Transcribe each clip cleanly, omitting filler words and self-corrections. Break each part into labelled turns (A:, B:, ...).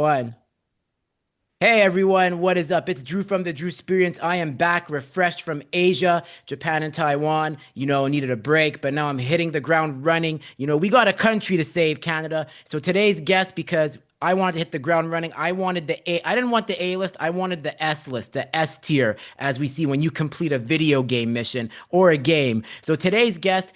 A: One. Hey everyone, what is up? It's Drew from the Drewsperience. I am back, refreshed from Asia, Japan, and Taiwan. Needed a break, but now I'm hitting the ground running. We got a country to save, Canada. So today's guest, because I wanted to hit the ground running, I didn't want the A list, I wanted the S list, the S tier, as we see when you complete a video game mission or a game. So today's guest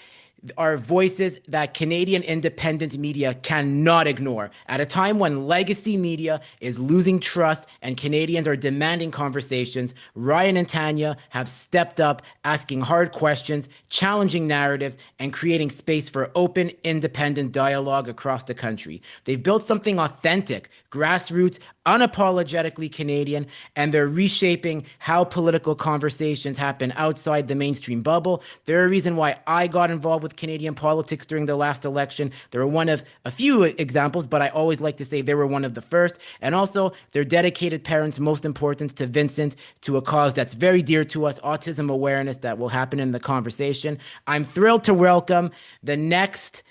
A: are voices that Canadian independent media cannot ignore. At a time when legacy media is losing trust and Canadians are demanding conversations, Ryan and Tanya have stepped up, asking hard questions, challenging narratives, and creating space for open, independent dialogue across the country. They've built something authentic, grassroots, unapologetically Canadian, and they're reshaping how political conversations happen outside the mainstream bubble. They're a reason why I got involved with Canadian politics during the last election. They were one of a few examples, but I always like to say they were one of the first. And also, they're dedicated parents, most important to Vincent, to a cause that's very dear to us, autism awareness, that will happen in the conversation. I'm thrilled to welcome the next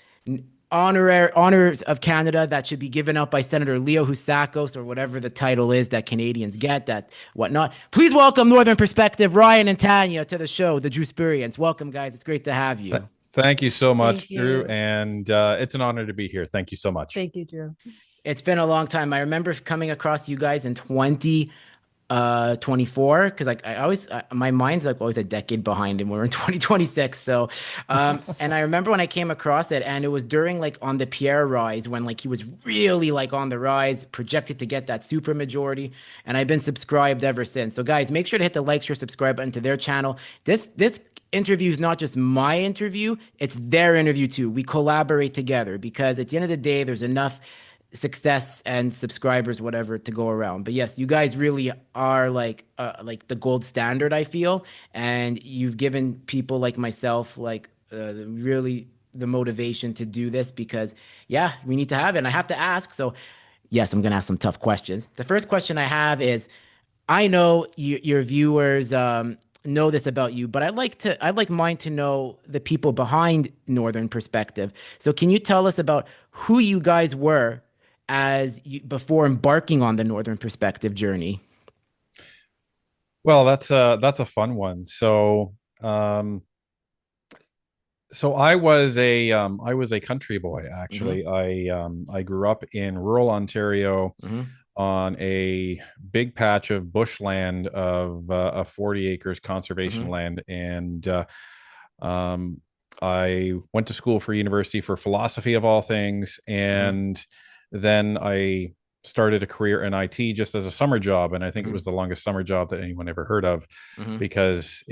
A: honors of Canada that should be given out by Senator Leo Housakos, or whatever the title is that Canadians get, that whatnot. Please welcome Northern Perspective, Ryan and Tanya, to the show, the Drewsperience. Welcome, guys. It's great to have you.
B: Thank you so much,
C: Thank
B: Drew.
C: you.
B: And it's an honor to be here. Thank you so much.
C: Thank you, Drew.
A: It's been a long time. I remember coming across you guys in 2024, because like I always my mind's like always a decade behind, and we're in 2026. So and I remember when I came across it, and it was during like on the Pierre rise, when like he was really like on the rise, projected to get that super majority, and I've been subscribed ever since. So guys, make sure to hit the like, share, subscribe button to their channel. This interview is not just my interview, it's their interview too. We collaborate together, because at the end of the day, there's enough success and subscribers, whatever, to go around. But yes, you guys really are like the gold standard, I feel, and you've given people like myself really the motivation to do this, because yeah, we need to have it. And I have to ask, so yes, I'm gonna ask some tough questions. The first question I have is, I know your viewers know this about you, but I'd like mine to know the people behind Northern Perspective. So can you tell us about who you guys were before embarking on the Northern Perspective journey?
B: Well, that's a fun one. Um, so I was a country boy
A: Mm-hmm.
B: actually. I grew up in rural Ontario
A: Mm-hmm.
B: on a big patch of bushland of 40 acres conservation
A: Mm-hmm.
B: land, and um, I went to school for university for philosophy of all things,
A: Mm-hmm.
B: and then I started a career in IT just as a summer job, and I think it
A: Mm-hmm.
B: was the longest summer job that anyone ever heard of
A: Mm-hmm.
B: because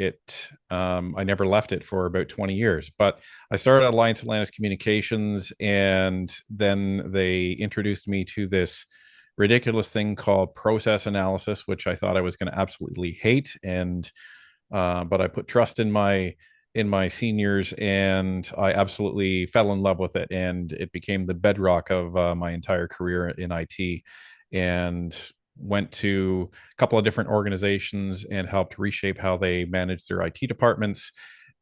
B: I never left it for about 20 years. But I started at Alliance Atlantis Communications, and then they introduced me to this ridiculous thing called process analysis, which I thought I was going to absolutely hate, and but I put trust in my seniors, and I absolutely fell in love with it, and it became the bedrock of my entire career in IT. And went to a couple of different organizations and helped reshape how they manage their IT departments,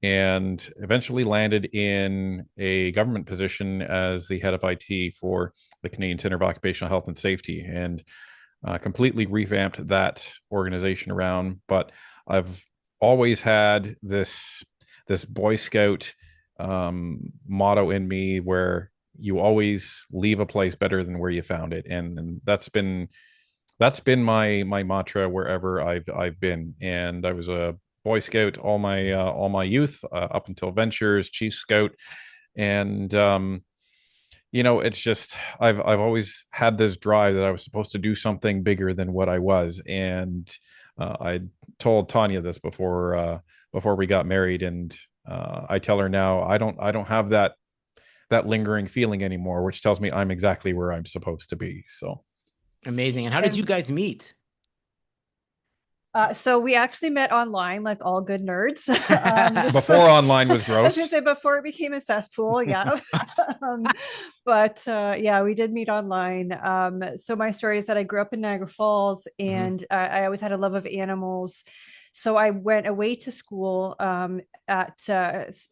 B: and eventually landed in a government position as the head of IT for the Canadian Center of Occupational Health and Safety, and completely revamped that organization around. But I've always had this Boy Scout motto in me, where you always leave a place better than where you found it, and that's been my mantra wherever I've been. And I was a Boy Scout all my youth, up until Ventures, Chief Scout, and it's just I've always had this drive that I was supposed to do something bigger than what I was. And I told Tanya this before we got married, and I tell her now I don't have that lingering feeling anymore, which tells me I'm exactly where I'm supposed to be. So
A: Amazing. And how did you
C: And
A: guys meet?
C: so we actually met online, like all good nerds.
B: before online was
C: I was gonna
B: gross.
C: say before it became a cesspool, yeah. um, but yeah, we did meet online. So my story is that I grew up in Niagara Falls,
A: Mm-hmm.
C: and I always had a love of animals. So I went away to school at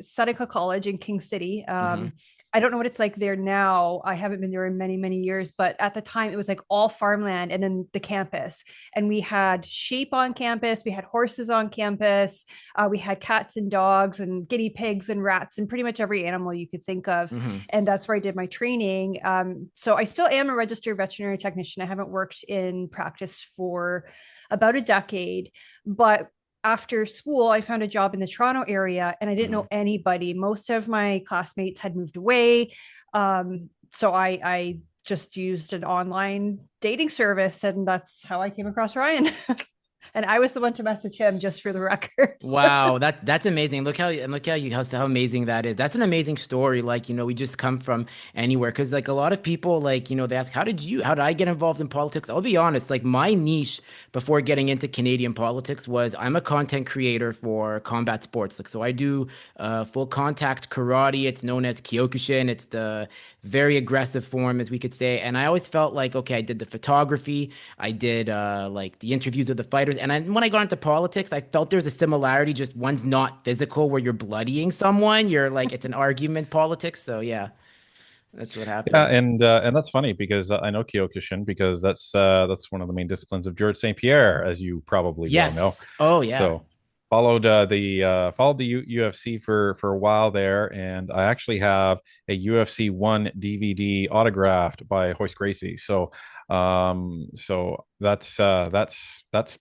C: Seneca College in King City.
A: Hmm.
C: I don't know what it's like there now. I haven't been there in many, many years, but at the time it was like all farmland and then the campus. And we had sheep on campus, we had horses on campus, we had cats and dogs and guinea pigs and rats and pretty much every animal you could think of.
A: Hmm.
C: And that's where I did my training. So I still am a registered veterinary technician. I haven't worked in practice for about a decade, but after school, I found a job in the Toronto area and I didn't know anybody. Most of my classmates had moved away. So I just used an online dating service, and that's how I came across Ryan. And I was the one to message him, just for the record.
A: Wow, that's amazing. Look how how amazing that is. That's an amazing story. Like, we just come from anywhere. Because like a lot of people, like, they ask, how did I get involved in politics? I'll be honest, like my niche before getting into Canadian politics was I'm a content creator for combat sports. Like, so I do full contact karate. It's known as Kyokushin. It's the very aggressive form, as we could say. And I always felt like, okay, I did the photography, I did like the interviews with the fighters, and when I got into politics, I felt there's a similarity. Just one's not physical, where you're bloodying someone. You're like it's an argument politics. So yeah, that's what
B: Yeah,
A: happened.
B: and that's funny because I know Kyokushin because that's one of the main disciplines of George St. Pierre, as you probably well know.
A: Yes. Oh yeah.
B: So followed the UFC for a while there, and I actually have a UFC one DVD autographed by Hoist Gracie. So that's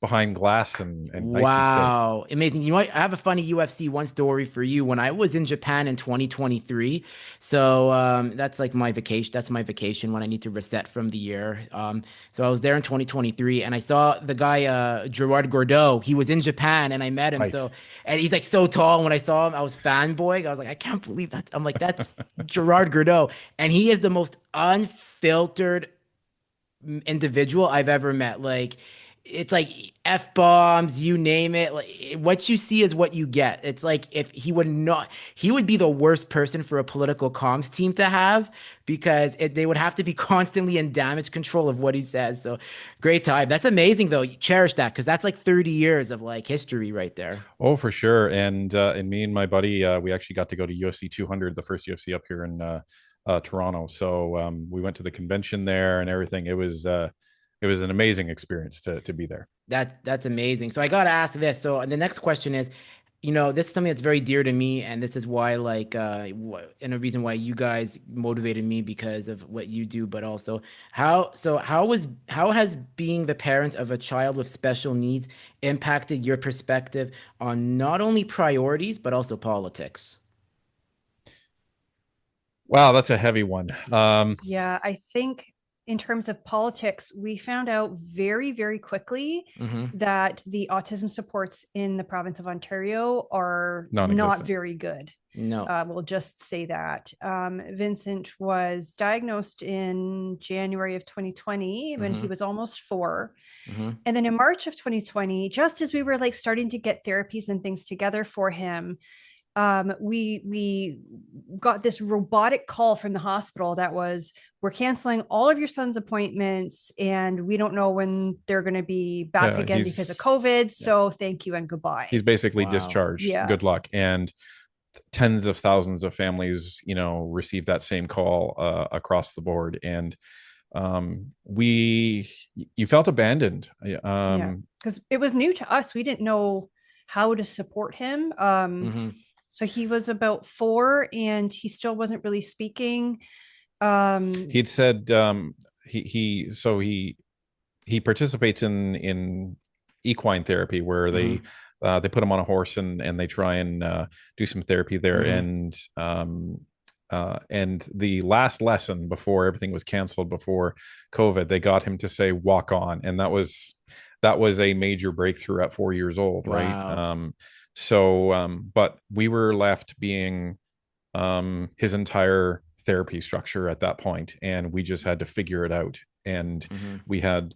B: behind glass and nice and safe.
A: Wow, amazing. I have a funny UFC one story for you. When I was in Japan in 2023, so that's like my vacation. That's my vacation when I need to reset from the year. So I was there in 2023, and I saw the guy Gerard Gordeau. He was in Japan, and I met him.
B: Right.
A: And he's like so tall. And when I saw him, I was fanboying. I was like, I can't believe that. I'm like, that's Gerard Gordeau, and he is the most unfiltered individual I've ever met. Like, it's like F bombs, you name it. Like, what you see is what you get. It's like if he would be the worst person for a political comms team to have because they would have to be constantly in damage control of what he says. So great time. That's amazing though. Cherish that because that's like 30 years of like history right there.
B: Oh, for sure. And me and my buddy, we actually got to go to UFC 200, the first UFC up here in Toronto. So we went to the convention there and everything. It was an amazing experience to be there.
A: That's amazing. So I gotta ask this. So the next question is, this is something that's very dear to me, and this is why, like, and a reason why you guys motivated me because of what you do, but also how has being the parents of a child with special needs impacted your perspective on not only priorities but also politics?
B: Wow, that's a heavy one.
C: Yeah, I think in terms of politics, we found out very, very quickly
A: Mm-hmm.
C: that the autism supports in the province of Ontario are not
B: Non-existent.
C: very good.
A: No.
C: We'll just say that. Vincent was diagnosed in January of 2020 when he
A: Mm-hmm.
C: was almost 4.
A: Mm-hmm.
C: And then in March of 2020, just as we were like starting to get therapies and things together for him, we got this robotic call from the hospital that was, we're canceling all of your son's appointments and we don't know when they're going to be back
B: Yeah,
C: again because of COVID.
B: yeah,
C: So thank you and goodbye.
B: he's basically
A: Wow.
B: discharged.
C: Yeah.
B: Good luck. And tens of thousands of families, receive that same call across the board. And we you felt abandoned.
C: Yeah. Because it was new to us. We didn't know how to support him.
A: Mm-hmm.
C: So he was about 4 and he still wasn't really speaking.
B: He'd said he participates in equine therapy where
A: Mm-hmm.
B: they put him on a horse and they try and do some therapy there.
A: Mm-hmm.
B: And the last lesson before everything was canceled before COVID, they got him to say walk on, and that was a major breakthrough at 4 years old, right?
A: Wow.
B: But we were left being his entire therapy structure at that point, and we just had to figure it out. And
A: Mm-hmm.
B: we had,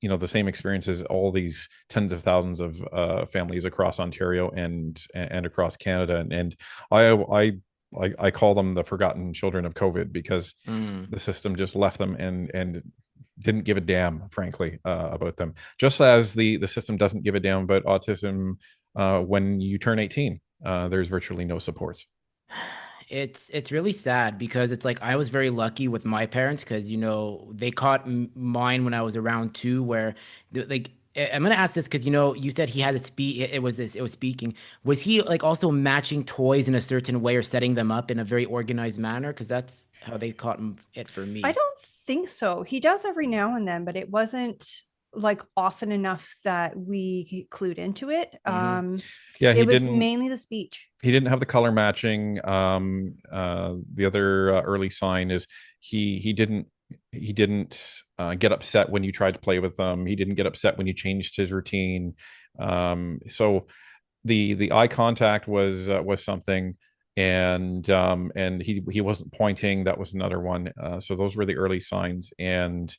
B: the same experience as all these tens of thousands of families across Ontario and across Canada. And I call them the forgotten children of COVID because
A: Mm-hmm.
B: the system just left them and didn't give a damn, frankly, about them. Just as the system doesn't give a damn about autism when you turn 18. There's virtually no supports.
A: It's really sad because it's like I was very lucky with my parents because they caught mine when I was around 2 where like I'm gonna ask this because you said he had to speak it was speaking, was he like also matching toys in a certain way or setting them up in a very organized manner, because that's how they caught it for
C: I
A: me.
C: don't think so. He does every now and then, but it wasn't like often enough that we clued into it.
A: Hmm.
B: Yeah,
C: It was mainly the speech.
B: he didn't have the color matching. The other early sign is he didn't get upset when you tried to play with him. He didn't get upset when you changed his routine. So the eye contact was something, and he wasn't pointing. That was another one. So those were the early signs, and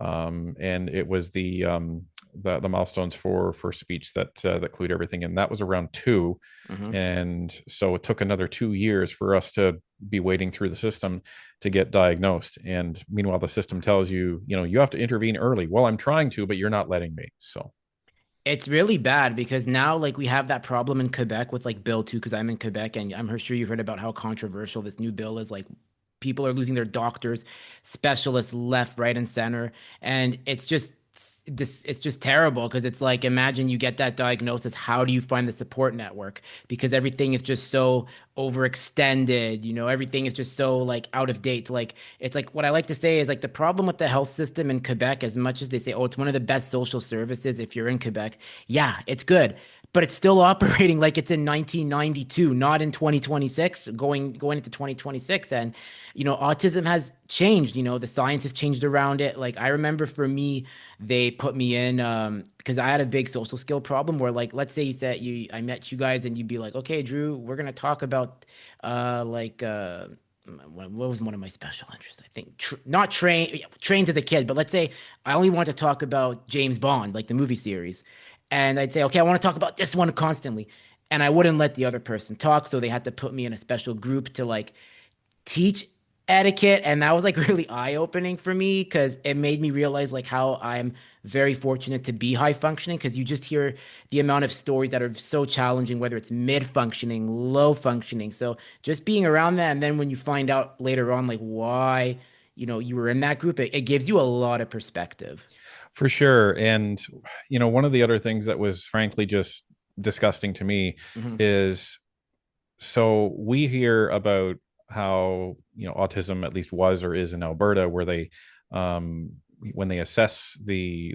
B: it was the milestones for speech that clued everything in. That was around 2,
A: Hmm.
B: and so it took another 2 years for us to be wading through the system to get diagnosed. And meanwhile, the system tells you, you have to intervene early. Well, I'm trying to, but you're not letting me. So
A: It's really bad because now, like, we have that problem in Quebec with like Bill 2, because I'm in Quebec, and I'm sure you've heard about how controversial this new bill is. Like, people are losing their doctors, specialists left, right, and center, and it's just terrible because it's like, imagine you get that diagnosis. How do you find the support network? Because everything is just so overextended. Everything is just so like out of date. Like, it's like, what I like to say is like the problem with the health system in Quebec, as much as they say, oh, it's one of the best social services if you're in Quebec. Yeah, it's good, but it's still operating like it's in 1992, not in 2026, going into 2026. And autism has changed. The science has changed around it. Like, I remember for me, they put me in because I had a big social skill problem where, like, let's say I met you guys and you'd be like, okay, Drew, we're gonna talk about like what was one of my special interests? I think not trains as a kid, but let's say I only want to talk about James Bond, like the movie series. And I'd say, okay, I want to talk about this one constantly. And I wouldn't let the other person talk, so they had to put me in a special group to like teach etiquette. And that was like really eye-opening for me because it made me realize like how I'm very fortunate to be high functioning, because you just hear the amount of stories that are so challenging, whether it's mid functioning, low functioning. So just being around that, and then when you find out later on like why you were in that group, it gives you a lot of perspective.
B: for sure. And one of the other things that was frankly just disgusting to me
A: Hmm.
B: is, so we hear about how autism at least was or is in Alberta, where they um when they assess the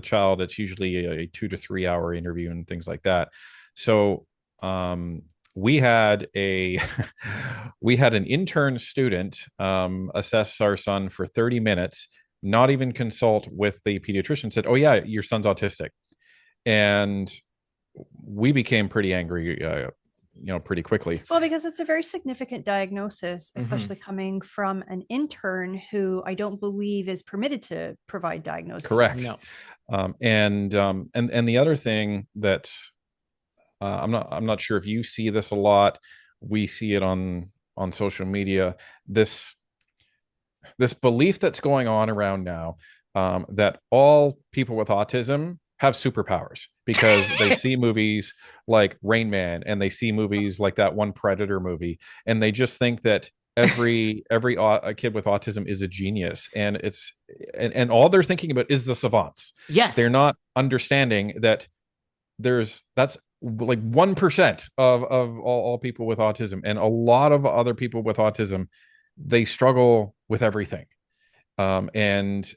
B: child, it's usually a 2 to 3 hour interview and things like that. So um we had a we had an intern student assess our son for 30 minutes, not even consult with the pediatrician, said, oh yeah, your son's autistic. And we became pretty angry, pretty quickly.
C: Well, because it's a very significant diagnosis,
A: Hmm.
C: especially coming from an intern who I don't believe is permitted to provide diagnoses.
B: Correct.
A: No.
B: And the other thing that I'm not sure if you see this a lot. We see it on social media. This belief that's going on around now, that all people with autism have superpowers because they see movies like Rain Man and they see movies like that one Predator movie, and they just think that every a kid with autism is a genius, and all they're thinking about is the savants. They're
A: Yes.
B: not understanding that that's like 1% of all people with autism, and a lot of other people with autism, they struggle with everything. And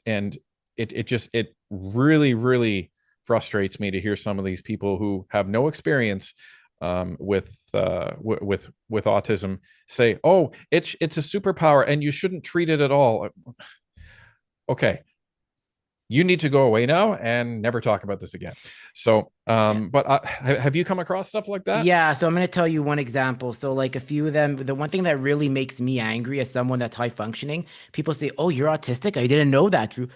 B: it really really frustrates me to hear some of these people who have no experience with autism say, oh, it's a superpower and you shouldn't treat it at all. Okay, you need to go away now and never talk about this again. So but have you come across stuff like that?
A: Yeah, so I'm going to tell you one example. So, like, a few of them, the one thing that really makes me angry as someone that's high functioning, people say, "Oh, you're autistic? I didn't know that, Drew."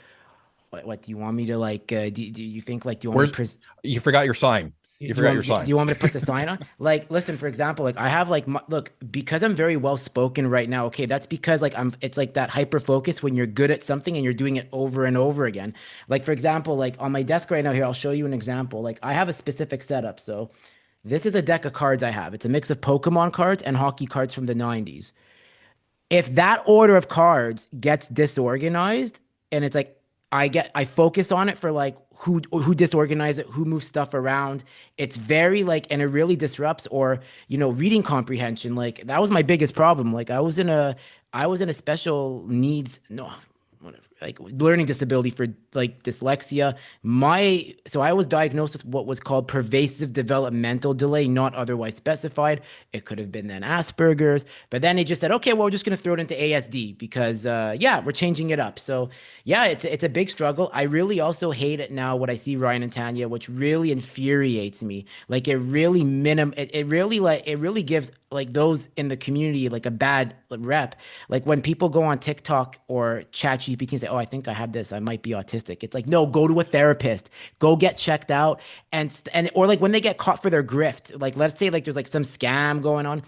A: What do you want me to like? Do you think like, do you want me to
B: Where's You forgot your sign? You forgot your
A: Do
B: sign.
A: you want me to put the sign on? Like, listen, for example, like I have like look, because I'm very well spoken right now. Okay, that's because like it's like that hyper focus when you're good at something and you're doing it over and over again. Like for example, like on my desk right now here, I'll show you an example. Like I have a specific setup. So this is a deck of cards I have. It's a mix of Pokemon cards and hockey cards from the 90s. If that order of cards gets disorganized and it's like I focus on it for like who disorganized it, who moves stuff around. It's very like, and it really disrupts, or reading comprehension. Like that was my biggest problem. Like I was in a special needs, no, whatever, like learning disability for like dyslexia. So I was diagnosed with what was called pervasive developmental delay, not otherwise specified. It could have been then Asperger's, but then they just said, okay, well, we're just going to throw it into ASD because, yeah, we're changing it up. So yeah, it's a big struggle. I really also hate it now what I see Ryan and Tanya, which really infuriates me. Like it really gives like those in the community like a bad rep. Like when people go on TikTok or ChatGPT and say, "Oh, I think I have this. I might be autistic." It's like, no, go to a therapist. Go get checked out, and or like when they get caught for their grift. Like let's say like there's like some scam going on.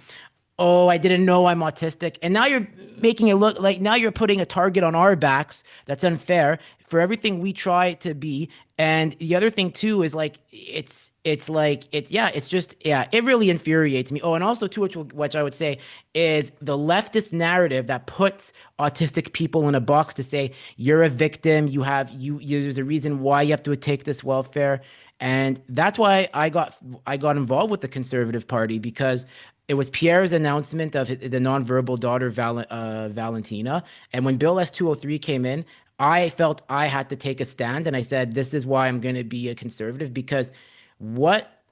A: Oh, I didn't know I'm autistic. And now you're making it look like now you're putting a target on our backs. That's unfair for everything we try to be. And the other thing too is like it's like it's yeah, it's just yeah, it really infuriates me. Oh, and also too, which I would say is the leftist narrative that puts autistic people in a box to say you're a victim, there's a reason why you have to take this welfare. And that's why I got involved with the Conservative Party because it was Pierre's announcement of the nonverbal daughter Valentina, and when Bill S-203 came in, I felt I had to take a stand, and I said, "This is why I'm going to be a conservative." Because what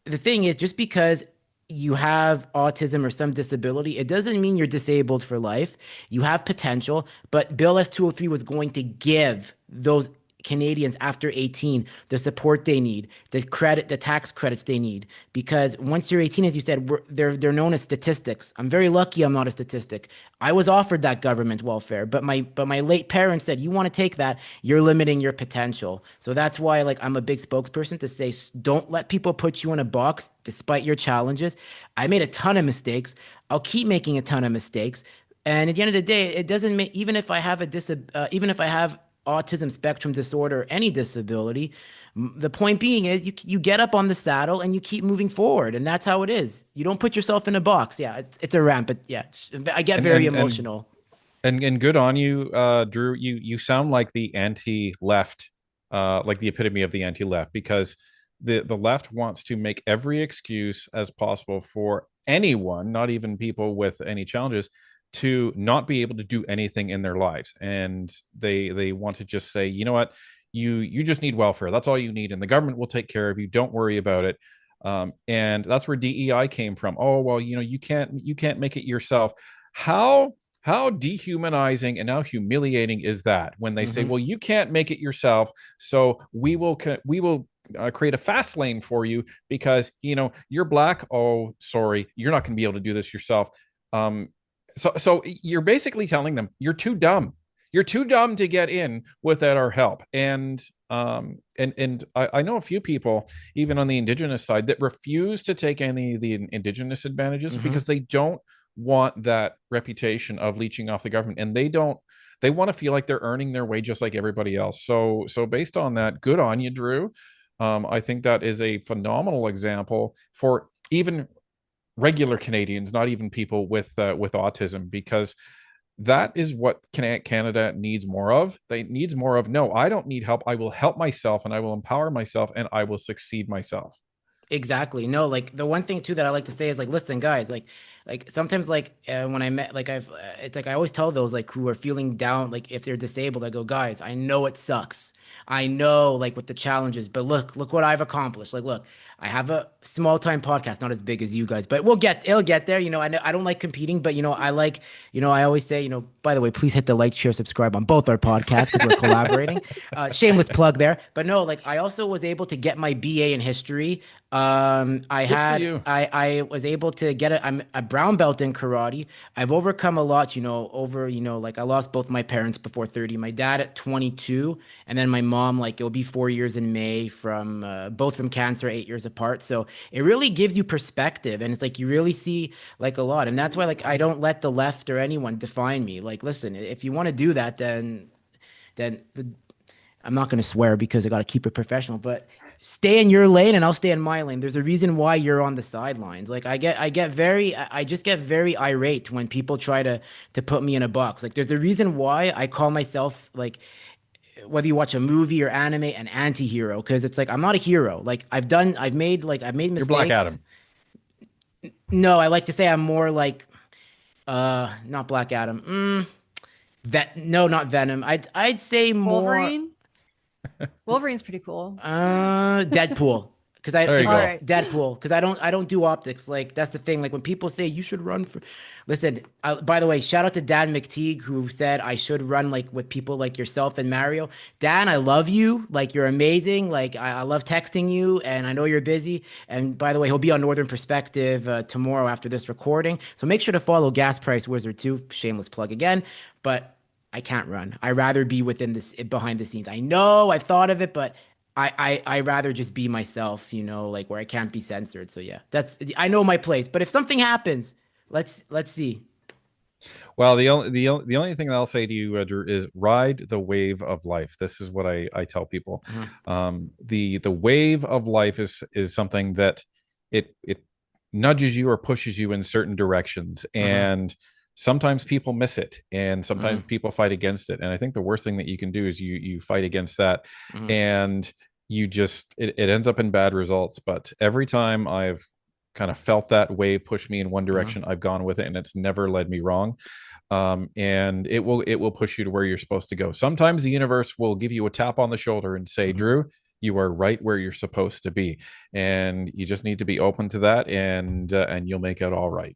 A: the thing is, just because you have autism or some disability, it doesn't mean you're disabled for life. You have potential, but Bill S-203 was going to give those Canadians after 18 the support they need, the tax credits they need. Because once you're 18, as you said, they're known as statistics. I'm very lucky I'm not a statistic. I was offered that government welfare, but my late parents said, you want to take that, you're limiting your potential. So that's why like I'm a big spokesperson to say don't let people put you in a box despite your challenges. I made a ton of mistakes. I'll keep making a ton of mistakes. And at the end of the day, it doesn't make even if I have even if I have autism spectrum disorder or any disability, the point being is you get up on the saddle and you keep moving forward, and that's how it is. You don't put yourself in a box. Yeah, it's a rant, but yeah, I get
B: And
A: very
B: and
A: emotional.
B: and good on you, Drew. You sound like the anti-left, like the epitome of the anti-left, because the left wants to make every excuse as possible for anyone, not even people with any challenges, to not be able to do anything in their lives, and they want to just say, you know what, you just need welfare. That's all you need, and the government will take care of you. Don't worry about it. And that's where DEI came from. Oh well, you can't make it yourself. How how dehumanizing and how humiliating is that when they say,
A: Hmm.
B: well, you can't make it yourself, so we will create a fast lane for you because you're black. Oh sorry, you're not going to be able to do this yourself. Um so you're basically telling them you're too dumb to get in without our help. And I know a few people even on the indigenous side that refuse to take any of the indigenous advantages
A: Hmm.
B: because they don't want that reputation of leeching off the government, and they want to feel like they're earning their way just like everybody else. So based on that, good on you, Drew. I think that is a phenomenal example for even regular Canadians, not even people with autism, because that is what Canada needs more of. They needs more of, no, I don't need help. I will help myself and I will empower myself and I will succeed myself.
A: Exactly. No, like the one thing too that I like to say is like, listen, guys, like sometimes like when I met, like it's like I always tell those like who are feeling down, like if they're disabled, I go, guys, I know it sucks. I know like with the challenges, but look what I've accomplished. Like, look, I have a small time podcast, not as big as you guys, but it'll get there. I don't like competing, but I like, I always say, by the way, please hit the like, share, subscribe on both our podcasts because we're collaborating. Shameless plug there. But no, like I also was able to get my BA in history.
B: Good for you.
A: I was able to get I'm a brown belt in karate. I've overcome a lot, like I lost both my parents before 30, my dad at 22, and then my mom, like it'll be 4 years in May from both from cancer, 8 years apart. So it really gives you perspective, and it's like you really see like a lot, and that's why like I don't let the left or anyone define me. Like, listen, if you want to do that, then I'm not going to swear because I got to keep it professional, but stay in your lane and I'll stay in my lane. There's a reason why you're on the sidelines. Like I just get very irate when people try to put me in a box. Like there's a reason why I call myself like, whether you watch a movie or anime, an anti-hero, because it's like I'm not a hero. Like I've made
B: You're Black
A: mistakes.
B: Adam.
A: No, I like to say I'm more like not Black Adam. No, not Venom. I'd say more
C: Wolverine. Wolverine's pretty cool.
A: Deadpool. Because I
B: There you
A: it's
C: All
B: go.
C: right.
A: Deadpool because I don't do optics. Like that's the thing. Like when people say you should run for, listen. By the way, shout out to Dan McTeague who said I should run like with people like yourself and Mario. Dan, I love you. Like you're amazing. Like I love texting you, and I know you're busy. And by the way, he'll be on Northern Perspective tomorrow after this recording. So make sure to follow Gas Price Wizard too. Shameless plug again, but I can't run. I rather be within this behind the scenes. I know I've thought of it, but I rather just be myself, like where I can't be censored. So yeah, I know my place. But if something happens, let's see.
B: Well, the only thing that I'll say to you, Drew, is ride the wave of life. This is what I tell people.
A: Mhm.
B: The wave of life is something that it nudges you or pushes you in certain directions,
A: Mhm.
B: and sometimes people miss it, and sometimes
A: Mhm.
B: people fight against it. And I think the worst thing that you can do is you fight against that,
A: Mhm.
B: and it ends up in bad results. But every time I've kind of felt that wave push me in one
A: Mhm.
B: direction, I've gone with it, and it's never led me wrong. And it will push you to where you're supposed to go. Sometimes the universe will give you a tap on the shoulder and say,
A: Mhm.
B: Drew, you are right where you're supposed to be, and you just need to be open to that, and you'll make it all right.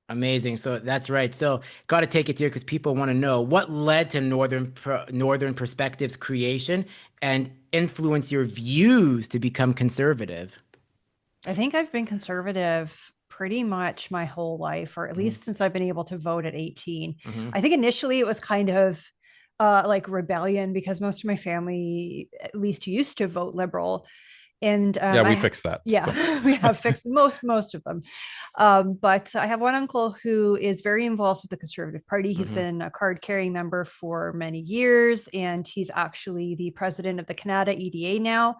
A: Amazing. So that's right. So got to take it here because people want to know what led to Northern Perspectives creation and influence your views to become conservative.
C: I think I've been conservative pretty much my whole life, or at
A: Mhm.
C: least since I've been able to vote at 18.
A: Mhm.
C: I think initially it was kind of like rebellion because most of my family at least used to vote liberal. And
B: Yeah, we fixed that.
C: yeah,
B: So
C: we have fixed most of them. But I have one uncle who is very involved with the Conservative Party. He's
A: Mhm.
C: been a card carrying member for many years, and he's actually the president of the Canada EDA now.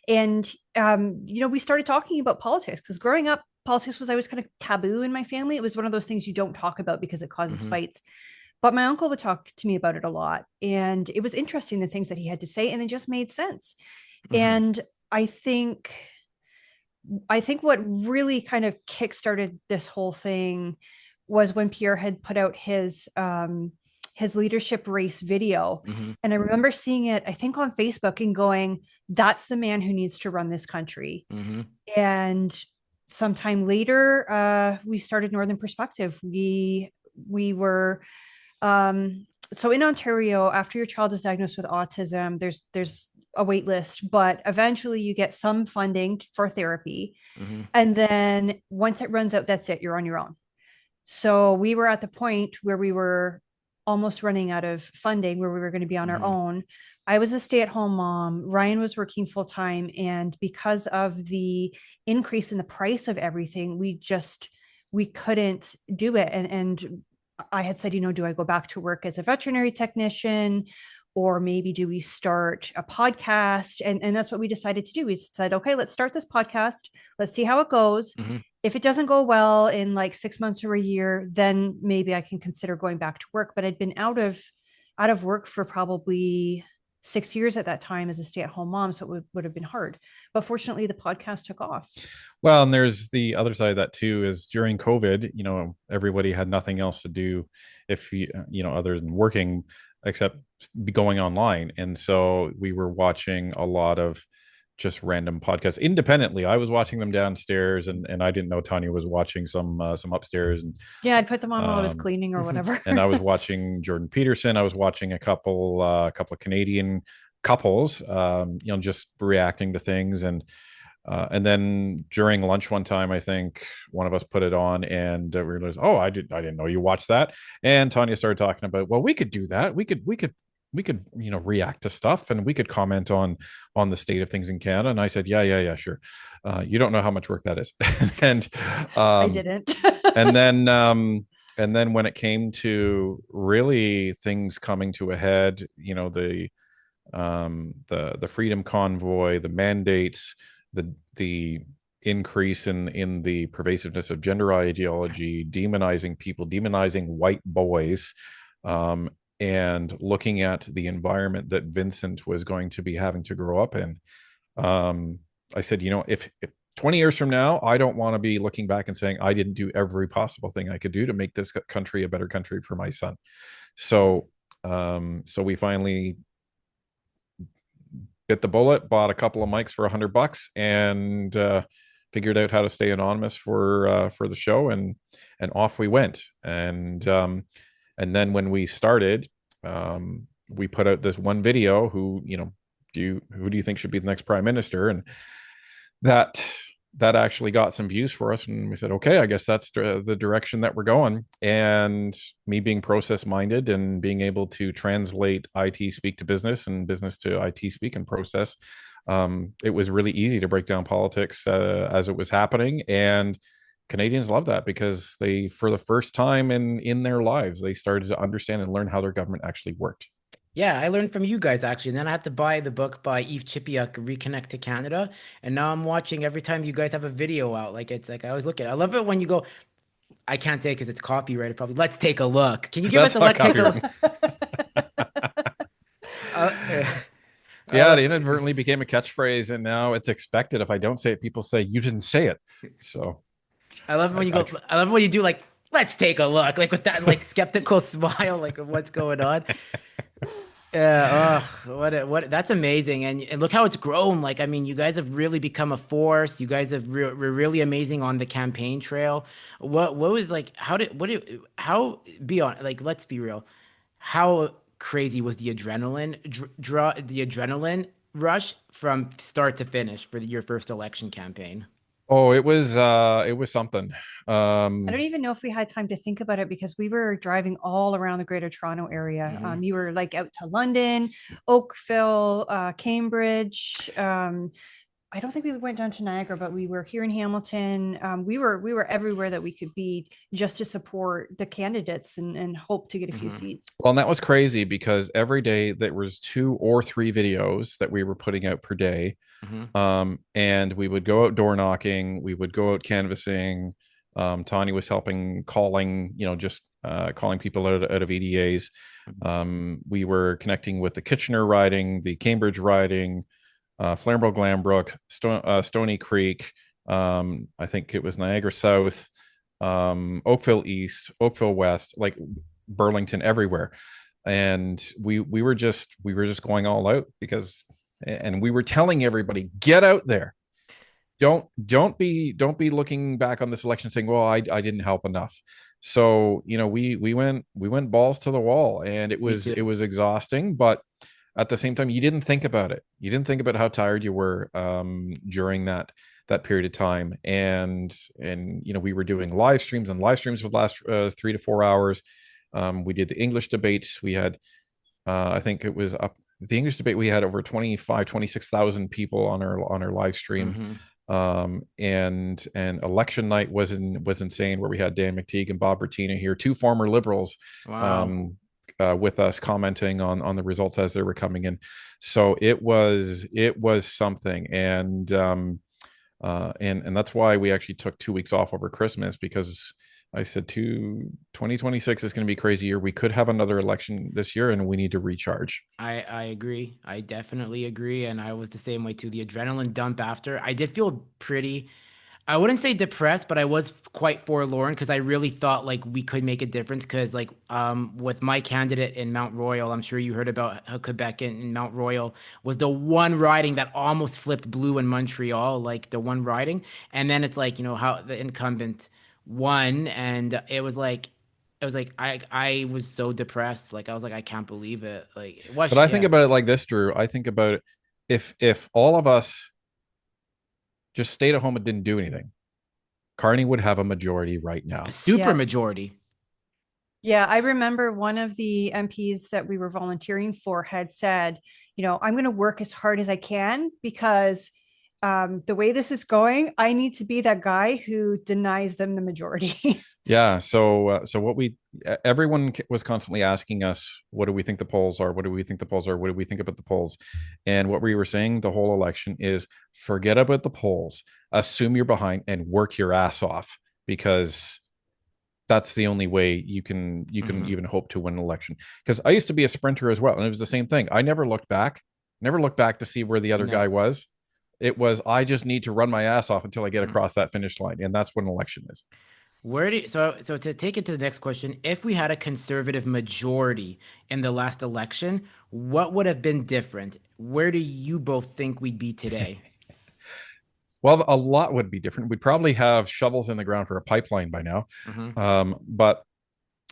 C: And we started talking about politics because growing up, politics was always kind of taboo in my family. It was one of those things you don't talk about because it causes
A: Mhm.
C: fights. But my uncle would talk to me about it a lot, and it was interesting the things that he had to say, and it just made sense.
A: Mhm.
C: And I think I think what really kind of kickstarted this whole thing was when Pierre had put out his leadership race video.
A: Mhm.
C: And I remember seeing it, I think on Facebook, and going, that's the man who needs to run this country.
A: Mhm.
C: And sometime later, we started Northern Perspective. We were so in Ontario, after your child is diagnosed with autism, there's a wait list, but eventually you get some funding for therapy.
A: Mhm.
C: And then once it runs out, that's it, you're on your own. So we were at the point where we were almost running out of funding, where we were going to be on our
A: Mhm.
C: own. I was a stay-at-home mom. Ryan was working full-time. And because of the increase in the price of everything, we couldn't do it. And I had said, do I go back to work as a veterinary technician? Or maybe do we start a podcast? And that's what we decided to do. We said, okay, let's start this podcast. Let's see how it goes.
A: Mhm.
C: If it doesn't go well in like 6 months or a year, then maybe I can consider going back to work. But I'd been out of work for probably 6 years at that time as a stay-at-home mom, so it would have been hard. But fortunately, the podcast took off.
B: well, and there's the other side of that too, is during COVID, everybody had nothing else to do if other than working, except be going online. And so we were watching a lot of just random podcasts independently. I was watching them downstairs, and I didn't know Tanya was watching some upstairs, and
C: Yeah, I'd put them on while I was
B: um
C: cleaning or whatever.
B: and I was watching Jordan Peterson. I was watching a couple of Canadian couples, just reacting to things. And then during lunch one time, I think one of us put it on, and we realized, oh, I didn't know you watched that. And Tanya started talking about, well, we could do that. We could react to stuff, and we could comment on the state of things in Canada. And I said, yeah, sure. You don't know how much work that is. And
C: I
B: um,
C: didn't.
B: and then and then when it came to really things coming to a head, the freedom convoy, the mandates, the increase in the pervasiveness of gender ideology, demonizing people, demonizing white boys, um, and looking at the environment that Vincent was going to be having to grow up in. I said, if 20 years from now, I don't want to be looking back and saying I didn't do every possible thing I could do to make this country a better country for my son. So we finally bit the bullet, bought a couple of mics for $100, and figured out how to stay anonymous for the show, and off we went. And then when we started, we put out this one video. Who do you think should be the next prime minister? And that actually got some views for us, and we said, okay, I guess that's the direction that we're going. And me being process minded and being able to translate IT speak to business and business to IT speak and process, it was really easy to break down politics as it was happening. And Canadians love that, because they, for the first time in their lives, they started to understand and learn how their government actually worked.
A: Yeah, I learned from you guys actually. And then I had to buy the book by Eve Chipiuk, Reconnect to Canada. And now I'm watching every time you guys have a video out. Like it's like I always look at it. I love it when you go, I can't say because it's copyrighted probably. Let's take a look. Can you give us
B: That's
A: a
B: not
A: let's take a look?
B: copyright.
A: Uh,
B: Yeah,
A: uh,
B: it inadvertently became a catchphrase, and now it's expected. If I don't say it, people say you didn't say it. So
A: I love it when you
B: I
A: go, I love it when you do like, let's take a look. Like with that like skeptical smile, like of what's going on. Yeah, oh, that's amazing. And look how it's grown. Like, I mean, you guys have really become a force. You guys have were really amazing on the campaign trail. What was like, how, be on, like, let's be real. How crazy was the the adrenaline rush from start to finish for your first election campaign?
B: Oh, it was something.
C: I don't
B: Um,
C: even know if we had time to think about it because we were driving all around the Greater Toronto area.
A: Hmm.
C: You were like out to London, Oakville, Cambridge. I don't think we went down to Niagara, but we were here in Hamilton. We were everywhere that we could be just to support the candidates and hope to get a few
A: Hmm.
C: seats.
B: well, and that was crazy because every day there was 2 or 3 videos that we were putting out per day.
A: Hmm.
B: And we would go out door knocking, we would go out canvassing. Tanya was helping calling, just calling people out of EDAs. We were connecting with the Kitchener riding, the Cambridge riding, Flamborough Glanbrook, Stony Creek. I think it was Niagara South, Oakville East, Oakville West, like Burlington, everywhere. And we were just going all out, because, and we were telling everybody, get out there. Don't be looking back on this election saying, well, I didn't help enough. So we went balls to the wall, and it
A: Me
B: was
A: too.
B: it was exhausting, but at the same time, you didn't think about it. You didn't think about how tired you were during that period of time. And we were doing live streams, and live streams would last 3 to 4 hours. We did the English debates. We had, I think it was up the English debate. We had over 26,000 people on our live stream.
A: Hmm.
B: And election night was insane, where we had Dan McTeague and Bob Bertina here, 2 former Liberals,
A: Wow.
B: um, with us, commenting on the results as they were coming in. So it was something. And that's why we actually took 2 weeks off over Christmas, because I said 2026 is going to be a crazy year. We could have another election this year, and we need to recharge.
A: I agree. I definitely agree. And I was the same way too. The adrenaline dump after, I did feel pretty, I wouldn't say depressed, but I was quite forlorn because I really thought like we could make a difference. Because like with my candidate in Mount Royal, I'm sure you heard about how Quebec in Mount Royal was the one riding that almost flipped blue in Montreal, like the one riding. And then it's like, how the incumbent won, and it was like I was so depressed. Like I was like, I can't believe it. Like it
B: But
A: was,
B: I think
A: yeah.
B: about it like this, Drew. I think about it, if all of us just stayed at home and didn't do anything, Carney would have a majority right
A: A
B: now.
A: super
C: Yeah.
A: majority.
C: Yeah, I remember one of the MPs that we were volunteering for had said, I'm going to work as hard as I can because the way this is going, I need to be that guy who denies them the majority.
B: Yeah. So what everyone was constantly asking us, what do we think the polls are? What do we think the polls are? What do we think about the polls? And what we were saying the whole election is forget about the polls, assume you're behind and work your ass off, because that's the only way you can
A: Mhm.
B: even hope to win an election. Because I used to be a sprinter as well, and it was the same thing. I never looked back to see where the other
A: No.
B: guy was. It was, I just need to run my ass off until I get
A: Mhm.
B: across that finish line, and that's what an election is.
A: So to take it to the next question, if we had a conservative majority in the last election, what would have been different? Where do you both think we'd be today?
B: Well, a lot would be different. We'd probably have shovels in the ground for a pipeline by now.
A: Hmm.
B: But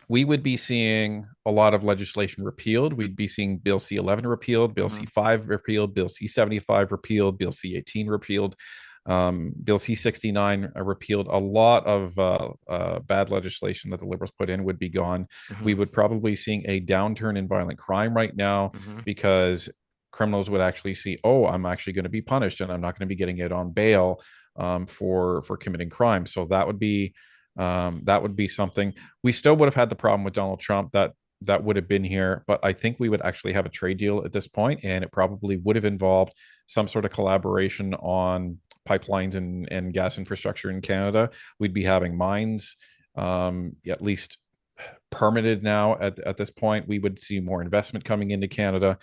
B: we would be seeing a lot of legislation repealed. We'd be seeing Bill C-11 repealed, Bill
A: Hmm.
B: C-5 repealed, Bill C-75 repealed, Bill C-18 repealed, Bill C-69 repealed. A lot of bad legislation that the Liberals put in would be gone. We
A: Hmm.
B: would probably seeing a downturn in violent crime right now,
A: Hmm.
B: because criminals would actually see, oh, I'm actually going to be punished and I'm not going to be getting it on bail for committing crime. So that would be something. We still would have had the problem with Donald Trump that would have been here, but I think we would actually have a trade deal at this point, and it probably would have involved some sort of collaboration on pipelines and gas infrastructure in Canada. We'd be having mines, at least permitted now at this point. We would see more investment coming into Canada.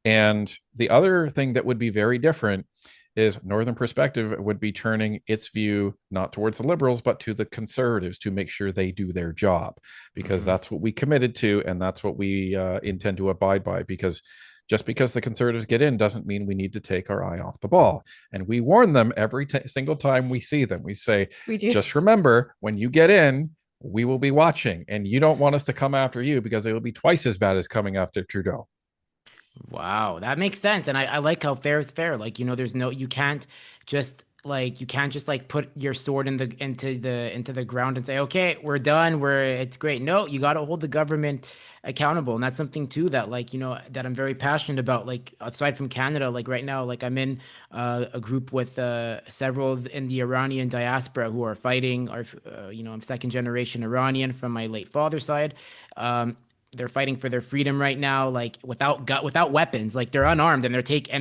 B: And the other thing that would be very different is Northern Perspective would be turning its view not towards the Liberals, but to the Conservatives to make sure they do their job, because
A: Hmm.
B: that's what we committed to and that's what we intend to abide by. Because just because the Conservatives get in doesn't mean we need to take our eye off the ball. And we warn them every single time we see them. We say,
C: We do.
B: just remember, when you get in, we will be watching, and you don't want us to come after you because it will be twice as bad as coming after Trudeau.
A: Wow, that makes sense. And I like how fair is fair. Like, there's no, you can't just like put your sword into the ground and say, okay, we're done. It's great. No, you got to hold the government accountable. And that's something too that that I'm very passionate about. Like aside from Canada, like right now, like I'm in a group with several in the Iranian diaspora who are fighting, I'm second generation Iranian from my late father's side. Um, they're fighting for their freedom right now, like without weapons, like they're unarmed and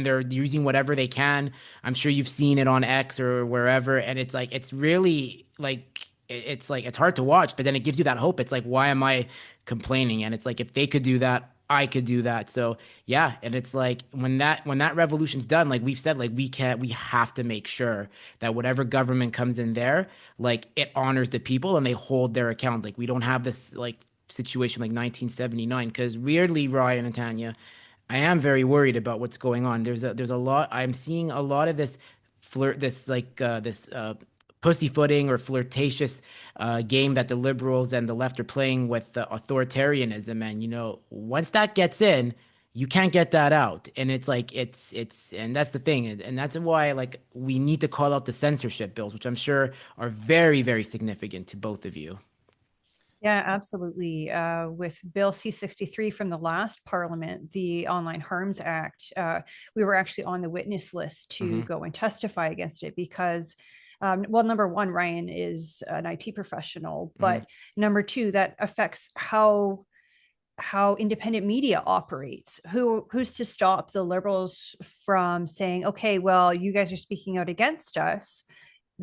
A: they're using whatever they can. I'm sure you've seen it on X or wherever, and it's like it's really like it's hard to watch, but then it gives you that hope. It's like, why am I complaining? And it's like, if they could do that, I could do that. So yeah, and it's like when that revolution's done, like we've said, like we have to make sure that whatever government comes in there, like it honors the people and they hold their account. Like we don't have this like situation like 1979, because weirdly, Ryan and Tanya, I am very worried about what's going on. There's a lot. I'm seeing a lot of this pussyfooting or flirtatious game that the liberals and the left are playing with authoritarianism. And once that gets in, you can't get that out. And it's like and that's the thing. And that's why like we need to call out the censorship bills, which I'm sure are very, very significant to both of you.
C: Yeah, absolutely. With Bill C-63 from the last parliament, the Online Harms Act, we were actually on the witness list to
A: Hmm.
C: go and testify against it because, well, number one, Ryan is an IT professional,
A: Hmm.
C: but number two, that affects how independent media operates. Who's to stop the liberals from saying, okay, well, you guys are speaking out against us,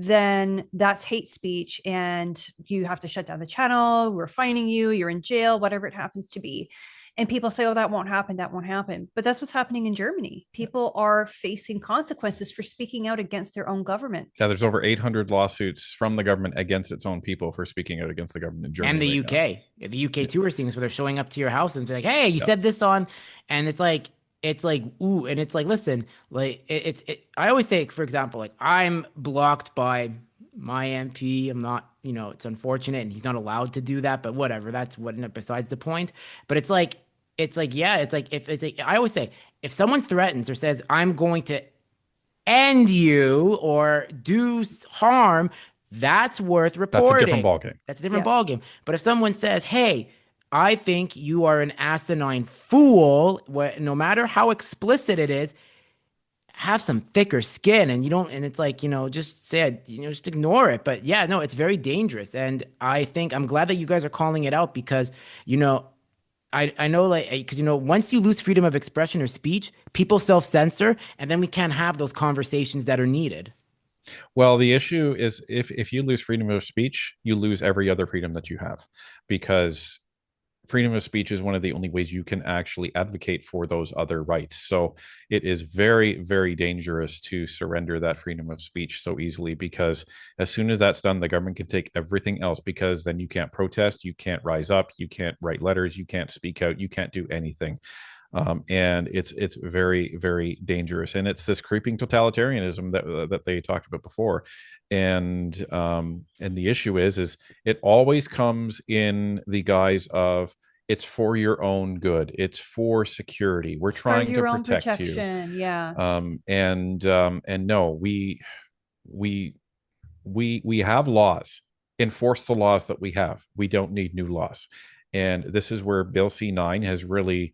C: then that's hate speech and you have to shut down the channel, we're fining you, you're in jail, whatever it happens to be. And people say, oh, that won't happen. But that's what's happening in Germany. People are facing consequences for speaking out against their own government.
B: Yeah, there's over 800 lawsuits from the government against its own people for speaking out against the government in
A: And
B: Germany
A: the
B: right now.
A: UK, the UK
B: Yeah,
A: too are seeing this where they're showing up to your house and be like, "Hey, you
B: yeah.
A: said this on," and it's like ooh, and it's like, listen, like I always say, for example, like I'm blocked by my MP. I'm not, it's unfortunate, and he's not allowed to do that, but whatever. That's what besides the point. But it's like yeah, it's like if it's like I always say, if someone threatens or says I'm going to end you or do harm, that's worth
B: That's a different
A: reporting.
B: ballgame.
A: That's a different
C: Yeah.
A: ballgame. But if someone says, hey, I think you are an asinine fool. No matter how explicit it is, have some thicker skin, and you don't. And it's like, just say it, just ignore it. But yeah, no, it's very dangerous. And I think I'm glad that you guys are calling it out because you know I know, like, because once you lose freedom of expression or speech, people self-censor, and then we can't have those conversations that are needed.
B: Well, the issue is if you lose freedom of speech, you lose every other freedom that you have, because freedom of speech is one of the only ways you can actually advocate for those other rights. So it is very, very dangerous to surrender that freedom of speech so easily, because as soon as that's done, the government can take everything else, because then you can't protest, you can't rise up, you can't write letters, you can't speak out, you can't do anything. And it's very, very dangerous, and it's this creeping totalitarianism that they talked about before. And the issue is it always comes in the guise of, it's for your own good, it's for security, we're
C: It's for
B: trying to
C: your own
B: protect you.
C: protection. Yeah.
B: And no, we have laws. Enforce the laws that we have. We don't need new laws. And this is where Bill C9 has really,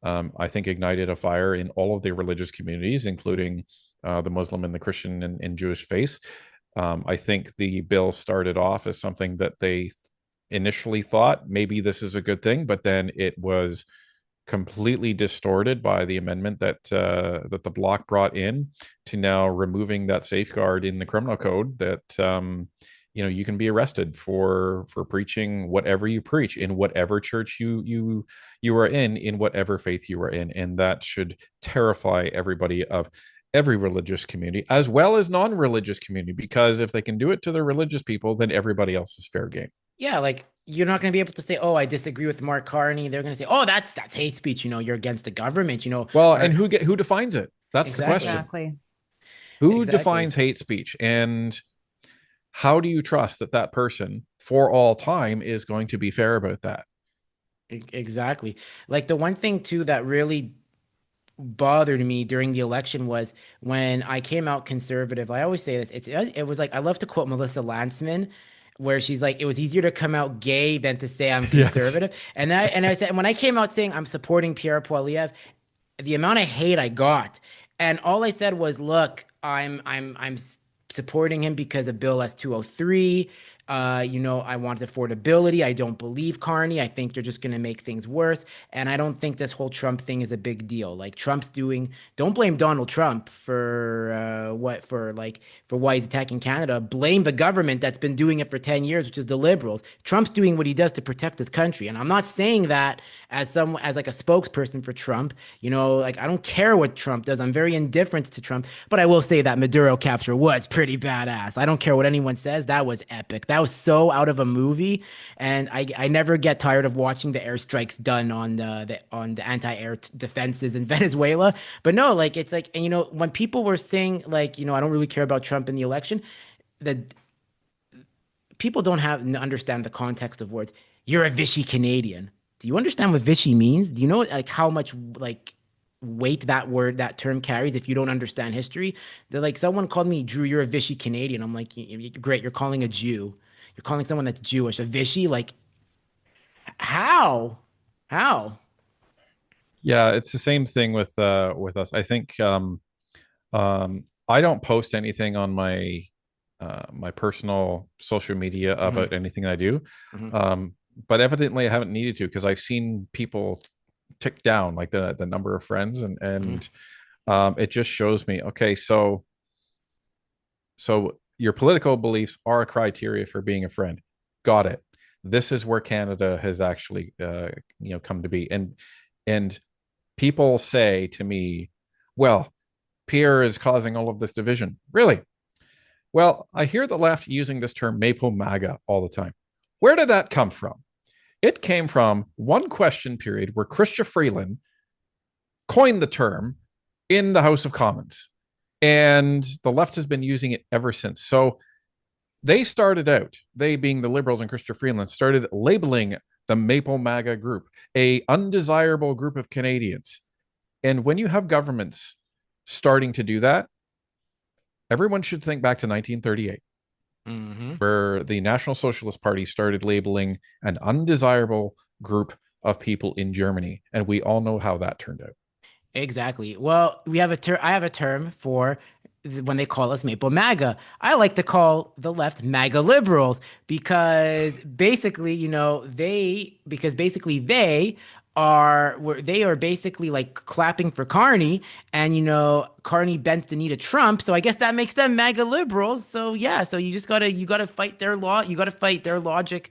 B: I think, ignited a fire in all of the religious communities, including the Muslim and the Christian and Jewish faith. I think the bill started off as something that they initially thought maybe this is a good thing, but then it was completely distorted by the amendment that the bloc brought in, to now removing that safeguard in the criminal code that you can be arrested for preaching whatever you preach in whatever church you are in whatever faith you are in. And that should terrify everybody of every religious community as well as non-religious community, because if they can do it to the religious people, then everybody else is fair game.
A: Yeah, like you're not going to be able to say, "Oh, I disagree with Mark Carney." They're going to say, "Oh, that's hate speech. You're against the government."
B: Well,
A: Or
B: and who defines it? That's the
A: exactly,
B: question.
C: Exactly.
B: Who
A: exactly.
B: defines hate speech? And how do you trust that that person for all time is going to be fair about that?
A: Exactly. Like the one thing too that really bothered me during the election was when I came out conservative. I always say this. It was like I love to quote Melissa Lantsman, where she's like, "It was easier to come out gay than to say I'm
B: Yes.
A: conservative." And I said when I came out saying I'm supporting Pierre Poilievre, the amount of hate I got, and all I said was, "Look, I'm supporting him because of Bill S-203. I want affordability. I don't believe Carney. I think they're just going to make things worse. And I don't think this whole Trump thing is a big deal. Like Trump's doing, don't blame Donald Trump for why he's attacking Canada. Blame the government that's been doing it for 10 years, which is the Liberals. Trump's doing what he does to protect his country. And I'm not saying that as like a spokesperson for Trump. Like I don't care what Trump does. I'm very indifferent to Trump, but I will say that Maduro capture was pretty badass. I don't care what anyone says. That was epic. That was so out of a movie, and I never get tired of watching the airstrikes done on the anti-air defenses in Venezuela. But no, like it's like, and when people were saying like, I don't really care about Trump in the election, that people don't understand the context of words. You're a Vichy Canadian. Do you understand what Vichy means? Do you know like how much like weight that term carries if you don't understand history? They're like, someone called me, Drew, you're a Vichy Canadian. I'm like, Great, you're calling a Jew. You're calling someone that's Jewish a Vichy? Like, how? How?
B: Yeah, it's the same thing with us. I think I don't post anything on my personal social media
A: Hmm.
B: about anything I do.
A: Hmm.
B: Um, but evidently I haven't needed to, because I've seen people tick down like the number of friends, and
A: Hmm.
B: it just shows me, okay, so your political beliefs are a criteria for being a friend. Got it. This is where Canada has actually come to be. And people say to me, well, Pierre is causing all of this division. Really? Well, I hear the left using this term Maple MAGA all the time. Where did that come from? It came from one question period where Chrystia Freeland coined the term in the House of Commons, and the left has been using it ever since. So they being the Liberals and Chrystia Freeland, started labeling the Maple MAGA group a undesirable group of Canadians. And when you have governments starting to do that, everyone should think back to 1938.
A: Hmm.
B: where the National Socialist Party started labeling an undesirable group of people in Germany. And we all know how that turned out.
A: Exactly. Well, we have a term. I have a term for when they call us Maple MAGA. I like to call the left MAGA liberals because basically, they are basically like clapping for Carney, and Carney bent the knee to Trump. So I guess that makes them MAGA liberals. So yeah, so you gotta fight their law. You gotta fight their logic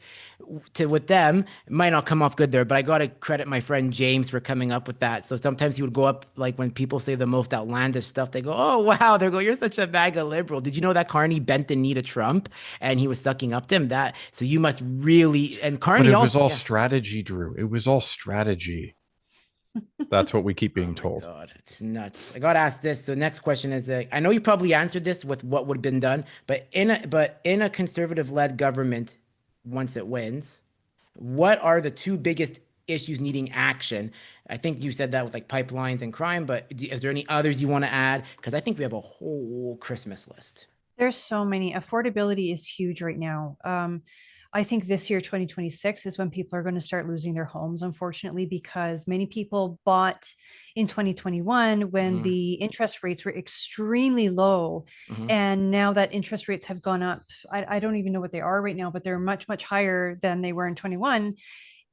A: to with them. It might not come off good there, but I gotta credit my friend James for coming up with that. So sometimes he would go up like when people say the most outlandish stuff, they go, "Oh wow," they go, "You're such a MAGA liberal." Did you know that Carney bent the knee to Trump and he was sucking up to him? That so you must really and
B: But
A: Carney
B: it was
A: also
B: all
A: yeah.
B: strategy, Drew. It was all strategy. That's what we keep
A: Oh
B: being
A: my
B: told.
A: God, it's nuts. I got to ask this. So next question is, I know you probably answered this with what would have been done, but in a conservative-led government, once it wins, what are the two biggest issues needing action? I think you said that with like pipelines and crime, but is there any others you want to add? Because I think we have a whole Christmas list.
C: There's so many. Affordability is huge right now. I think this year, 2026, is when people are going to start losing their homes, unfortunately, because many people bought in 2021 when
A: Hmm.
C: the interest rates were extremely low.
A: Hmm.
C: And now that interest rates have gone up, I don't even know what they are right now, but they're much, much higher than they were in 21.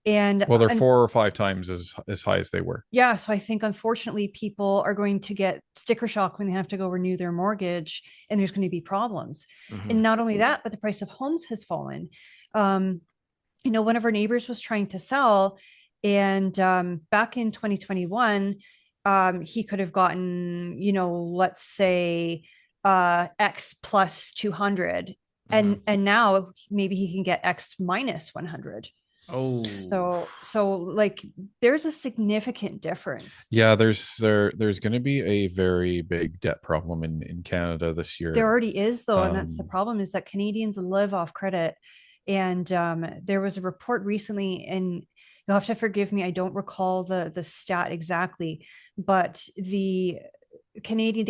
C: And,
B: Well, they're
C: and
B: 4 or 5 times as high as they were.
C: yeah, so I think unfortunately people are going to get sticker shock when they have to go renew their mortgage, and there's going to be problems.
A: Hmm.
C: And not only that, but the price of homes has fallen. Um, one of our neighbors was trying to sell, and back in 2021, he could have gotten, let's say X plus 200,
A: Hmm.
C: and now maybe he can get X minus 100.
A: Oh.
C: So like there's a significant difference.
B: Yeah, there's going to be a very big debt problem in Canada this
C: There
B: year.
C: already is though, and that's the
B: Um,
C: problem, is that Canadians live off credit. And there was a report recently, and you'll have to forgive me, I don't recall the stat exactly, but the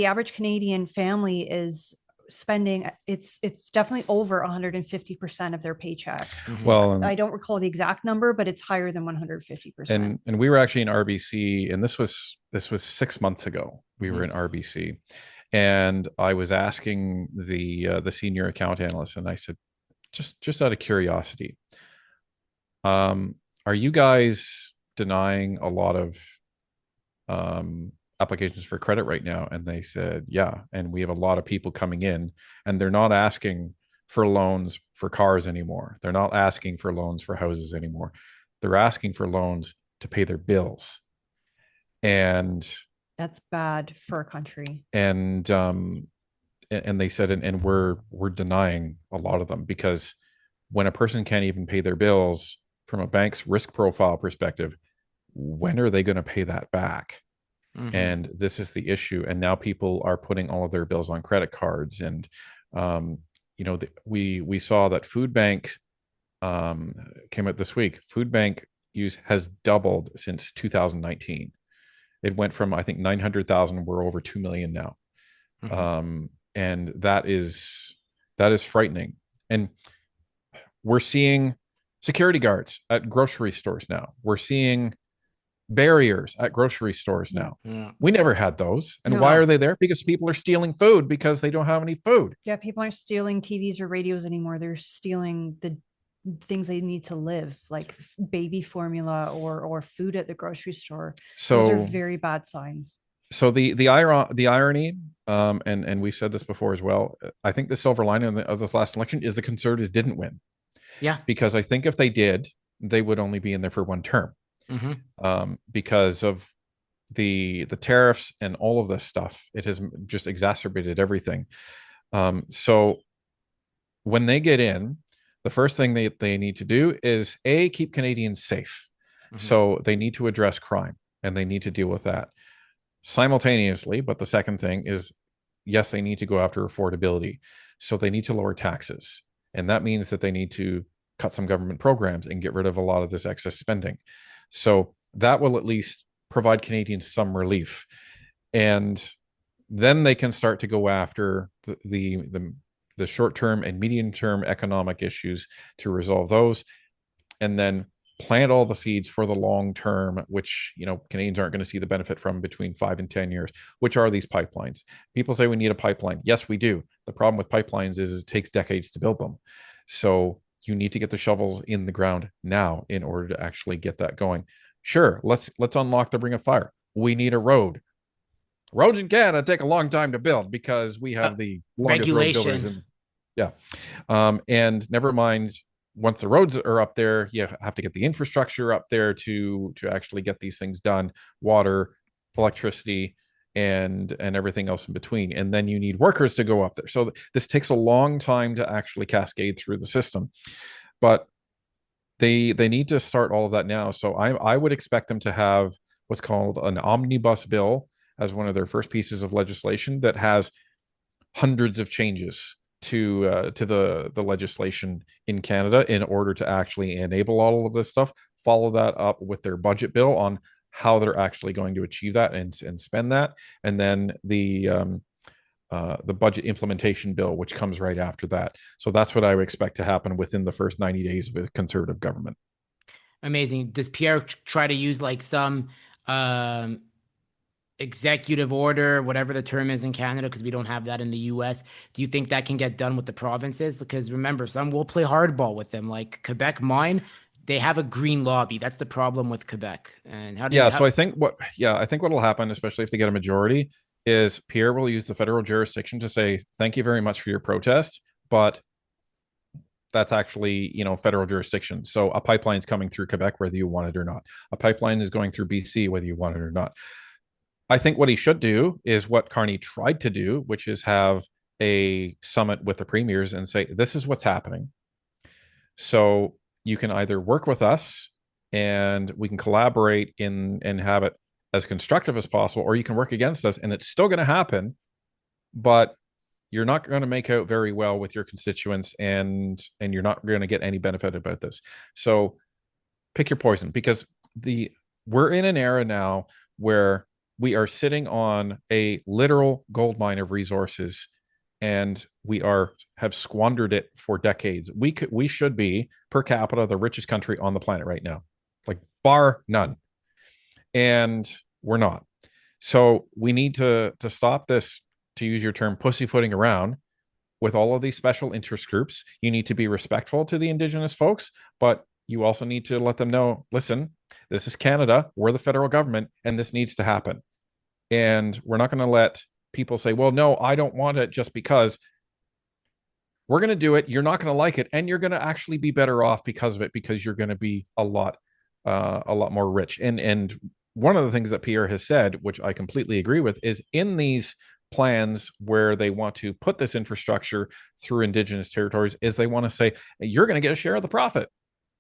C: average Canadian family is spending, it's definitely over 150% of their paycheck.
A: Hmm.
B: well,
C: I don't recall the exact number, but it's higher than 150%.
B: and we were actually in RBC, and this was 6 months ago. We were
A: Hmm.
B: in RBC, and I was asking the senior account analyst, and I said, just out of curiosity, um, are you guys denying a lot of um, applications for credit right now? And they said, yeah. And we have a lot of people coming in, and they're not asking for loans for cars anymore. They're not asking for loans for houses anymore. They're asking for loans to pay their bills. And
C: That's bad for a country.
B: and um and they said, and we're denying a lot of them because when a person can't even pay their bills from a bank's risk profile perspective, when are they going to pay that back?
A: Hmm.
B: And this is the issue. And now people are putting all of their bills on credit cards. And um, we saw that food bank came out this week. Food bank use has doubled since 2019. It went from, I think, 900,000. We're over 2 million now.
A: Hmm.
B: And that is frightening. And we're seeing security guards at grocery stores now. We're seeing barriers at grocery stores now.
A: Yeah.
B: We never had those. And why
C: No.
B: are they there? Because people are stealing food because they don't have any food.
C: Yeah, people aren't stealing TVs or radios anymore. They're stealing the things they need to live, like baby formula or food at the grocery store. Those are
B: So
C: very bad signs.
B: the irony, and we've said this before as well. I think the silver lining of this last election is the Conservatives didn't win,
A: Yeah.
B: because I think if they did, they would only be in there for one term,
A: Hmm.
B: because of the tariffs and all of this stuff. It has just exacerbated everything. So when they get in, the first thing they need to do is keep Canadians safe.
A: Hmm.
B: So they need to address crime, and they need to deal with that simultaneously. But the second thing is, yes, they need to go after affordability. So they need to lower taxes. And that means that they need to cut some government programs and get rid of a lot of this excess spending. So that will at least provide Canadians some relief. And then they can start to go after the short-term and medium-term economic issues to resolve those, and then plant all the seeds for the long term, which, you know, Canadians aren't going to see the benefit from between 5 and 10 years, which are these pipelines. People say we need a pipeline. Yes, we do. The problem with pipelines is it takes decades to build them. So you need to get the shovels in the ground now in order to actually get that going. Sure, let's unlock the Ring of Fire. We need a road. Roads in Canada take a long time to build because we have the longest road builders
A: Regulation.
B: and never mind, once the roads are up there, you have to get the infrastructure up there to actually get these things done, water, electricity, and everything else in between. And then you need workers to go up there. So this takes a long time to actually cascade through the system. But they need to start all of that now. So I would expect them to have what's called an omnibus bill as one of their first pieces of legislation that has hundreds of changes to the legislation in Canada in order to actually enable all of this stuff. Follow that up with their budget bill on how they're actually going to achieve that and spend that, and then the budget implementation bill, which comes right after that. So that's what I would expect to happen within the first 90 days of a Conservative government.
A: Amazing. Does Pierre try to use like some um, executive order, whatever the term is in Canada, because we don't have that in the US? Do you think that can get done with the provinces? Because remember, some will play hardball with them. Like Quebec, mine, they have a green lobby. That's the problem with Quebec. And how do you?
B: Yeah, so I think what'll happen, especially if they get a majority, is Pierre will use the federal jurisdiction to say, thank you very much for your protest, but that's actually, you know, federal jurisdiction. So a pipeline's coming through Quebec, whether you want it or not. A pipeline is going through BC, whether you want it or not. I think what he should do is what Carney tried to do, which is have a summit with the premiers and say, this is what's happening. So you can either work with us and we can collaborate in and have it as constructive as possible, or you can work against us and it's still going to happen, but you're not going to make out very well with your constituents, and you're not going to get any benefit about this. So pick your poison, because we're in an era now where we are sitting on a literal gold mine of resources, and we have squandered it for decades. We should be per capita the richest country on the planet right now, like bar none, and we're not. So we need to stop this, to use your term, pussyfooting around with all of these special interest groups. You need to be respectful to the Indigenous folks, but you also need to let them know, listen, this is Canada, we're the federal government, and this needs to happen. And we're not going to let people say, well, no, I don't want it just because. We're going to do it. You're not going to like it, and you're going to actually be better off because of it, because you're going to be a lot more rich. And one of the things that Pierre has said, which I completely agree with, is in these plans where they want to put this infrastructure through Indigenous territories, is they want to say, you're going to get a share of the profit.